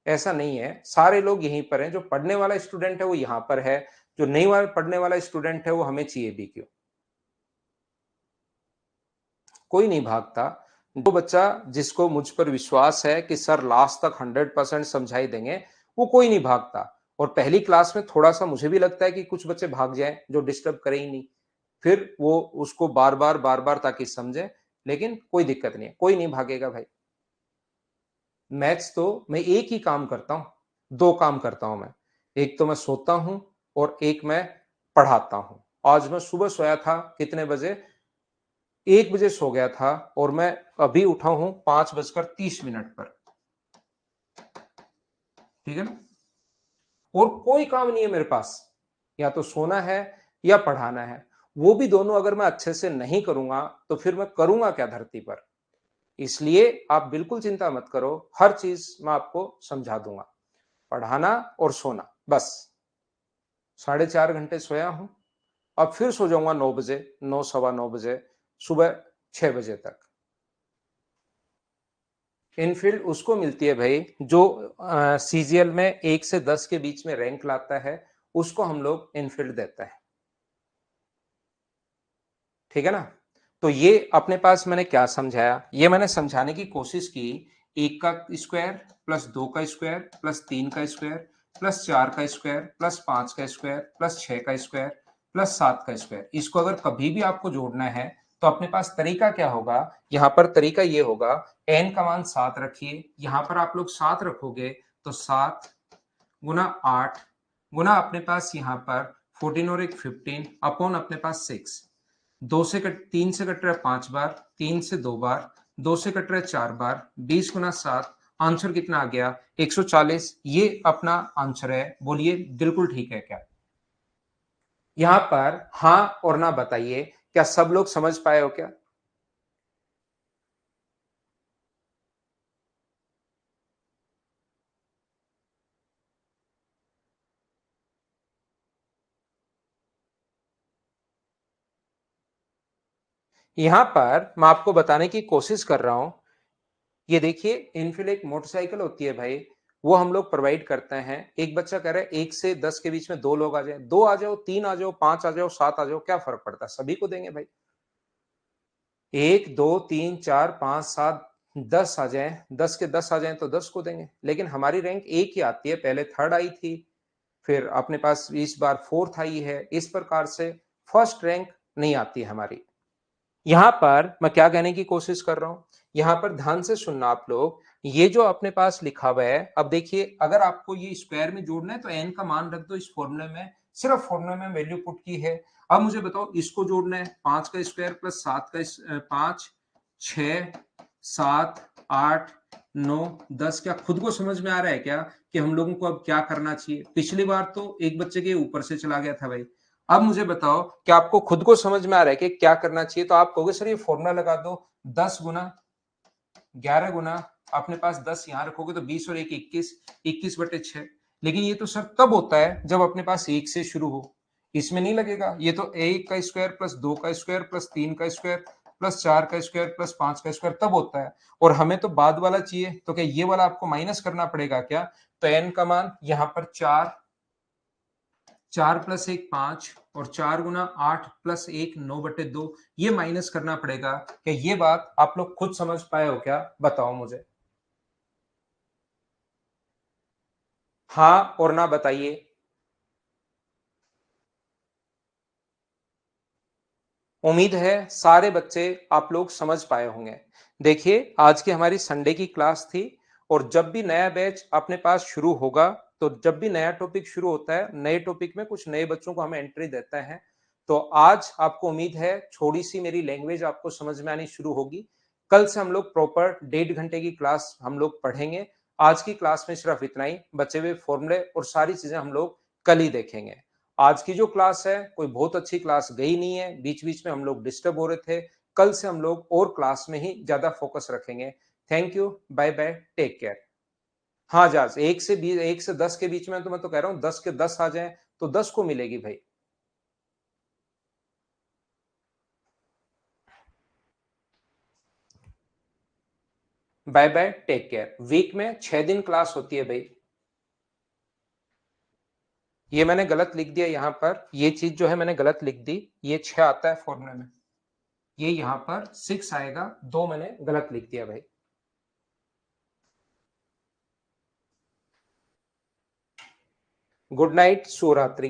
ऐसा नहीं है। सारे लोग यहीं पर हैं। जो पढ़ने वाला स्टूडेंट है वो यहाँ पर है, जो नहीं वाला पढ़ने वाला स्टूडेंट है वो हमें चाहिए भी क्यों। कोई नहीं भागता। जो बच्चा जिसको मुझ पर विश्वास है कि सर लास्ट तक 100% समझा ही देंगे, वो कोई नहीं भागता। और पहली क्लास में थोड़ा-सा मुझे भी लगता है कि कुछ बच्चे भाग जाएँ, जो डिस्टर्ब करे ही नहीं। फिर वो उसको बार-बार, बार-बार ताकि समझे, लेकिन कोई दिक्कत नहीं है, कोई नहीं भागेगा भाई। मैथ्स तो मैं एक ही काम करता हूँ, 2 काम करता हूँ मैं। एक तो मैं सोता हूँ और एक मैं पढ़ाता हूँ। आज मैं सुबह सोया था कितने बजे? 1 बजे सो गया था और मैं अभी उठा हूँ 5:30 पर। ठीक है ना? और कोई काम नहीं है मेरे पास। या तो सोना है या पढ़ाना है। वो भी दोनों अगर मैं अच्छे से नहीं करूँगा, तो फिर मैं करूँगा क्या धरती पर? इसलिए आप बिल्कुल चिंता मत करो, हर चीज़ मैं आपको समझा दूँगा। पढ़ाना और सोना, बस। 4.5 घंटे सोया हूँ, अब फिर सो जाऊँगा 9 बजे, 9 सवा 9 बजे, सुबह 6 बजे तक। इनफील्ड उसको मिलती है भाई जो सीजीएल में 1 से 10 के बीच में रैंक लाता है, उसको हम लोग इनफील्ड देते हैं। ठीक है ना? तो ये अपने पास मैंने क्या समझाया? ये मैंने समझाने की कोशिश की 1 का स्क्वायर प्लस 2 का स्क्वायर प्लस 3 का स्क्वायर प्लस 4 का स्क्वायर प्लस 5 का स्क्वायर प्लस 6 का स्क्वायर प्लस 7 का स्क्वायर। इसको अगर कभी भी आपको जोड़ना है तो अपने पास तरीका क्या होगा? यहाँ पर तरीका ये होगा, n का मान 7 रखिए, यहाँ पर आप लोग 7 रखोगे तो 7 गुना 8 गुना अपने पास यहाँ पर 14 और एक 15 अपॉन अपने पास 6। 3 से कट रहा है 5 बार, 3 से 2 बार, 2 से कट रहा है 4 बार, 20 गुना 7, आंसर कितना आ गया? 140। ये अपना आंसर है। बोलिए बिल्कुल ठीक है क्या? यहां पर हाँ और ना बताइए, क्या सब लोग समझ पाए हो क्या? यहां पर मैं आपको बताने की कोशिश कर रहा हूं। ये देखिए, इनफिल एक मोटरसाइकिल होती है भाई, वो हम लोग प्रोवाइड करते हैं। एक बच्चा कह रहा है 1 से 10 के बीच में 2 लोग आ जाए, 2 आ जाओ, 3 आ जाओ, 5 आ जाओ, 7 आ जाओ, क्या फर्क पड़ता है? सभी को देंगे भाई। 1, 2, 3, 4, 5, 7, 10 आ जाए, 10 के 10 आ जाए तो 10 को देंगे। लेकिन हमारी रैंक एक ही आती है, पहले थर्ड आई थी, फिर अपने पास इस बार फोर्थ आई है। इस प्रकार से फर्स्ट रैंक नहीं आती हमारी। यहां पर मैं क्या कहने की कोशिश कर रहा हूं, यहां पर ध्यान से सुनना आप लोग। ये जो अपने पास लिखा हुआ है, अब देखिए, अगर आपको ये स्क्वायर में जोड़ना है तो एन का मान रख दो इस फॉर्मूले में, सिर्फ फॉर्मूले में वैल्यू पुट की है। अब मुझे बताओ इसको जोड़ना है, 5 का स्क्वायर प्लस 7 का 5, 6, 7, 8, 9, 10। क्या खुद को समझ में आ रहा है क्या कि हम लोगों को अब क्या करना चाहिए? पिछली बार तो एक बच्चे के ऊपर से चला गया था भाई। अब मुझे बताओ कि आपको खुद को समझ में आ रहा है कि क्या करना चाहिए? तो आप कहोगे सर ये फॉर्मूला लगा दो, 10 गुना 11 गुना अपने पास 10 यहां रखोगे तो 20 और एक 21, 21/6। लेकिन ये तो सर तब होता है जब अपने पास 1 से शुरू हो, इसमें नहीं लगेगा। ये तो 1 का स्क्वायर प्लस 2 का स्क्वायर प्लस 3 का स्क्वायर प्लस 4 का स्क्वायर प्लस 5 का स्क्वायर तब होता है। और हमें तो बाद वाला चाहिए, तो क्या ये वाला आपको माइनस करना पड़ेगा क्या? तो एन का मान यहां पर 4, 4 प्लस 1 5 और 4 गुना 8 प्लस 1 9/2, ये माइनस करना पड़ेगा। क्या ये बात आप लोग खुद समझ पाए हो क्या? बताओ मुझे। हाँ और ना बताइए। उम्मीद है सारे बच्चे आप लोग समझ पाए होंगे। देखिए, आज की हमारी संडे की क्लास थी, और जब भी नया बैच अपने पास शुरू होगा, तो जब भी नया टॉपिक शुरू होता है, नए टॉपिक में कुछ नए बच्चों को हमें एंट्री देते हैं। तो आज आपको उम्मीद है थोड़ी सी मेरी लैंग्वेज आपको समझ में आनी शुरू होगी। कल से हम लोग प्रॉपर 1.5 घंटे की क्लास हम लोग पढ़ेंगे। आज की क्लास में सिर्फ इतना ही, बचे हुए फॉर्मूले और सारी चीजें हम लोग कल ही देखेंगे। आज की जो क्लास है कोई बहुत अच्छी क्लास गई नहीं है, बीच बीच में हम लोग डिस्टर्ब हो रहे थे। कल से हम लोग और क्लास में ही ज्यादा फोकस रखेंगे। Thank you, bye bye, take care. हाँ जाज, 1 से 10 के बीच में, तो मैं तो कह रहा हूँ 10 के 10 आ जाए तो 10 को मिलेगी भाई। Bye bye, take care. Week में 6 दिन क्लास होती है भाई। ये मैंने गलत लिख दिया यहाँ पर, ये चीज जो है मैंने गलत लिख दी, ये 6 आता है फॉर्मूले में। ये यहां पर 6 आएगा, 2 मैंने गलत लिख दिया भाई। गुड नाइट, शुभ रात्रि।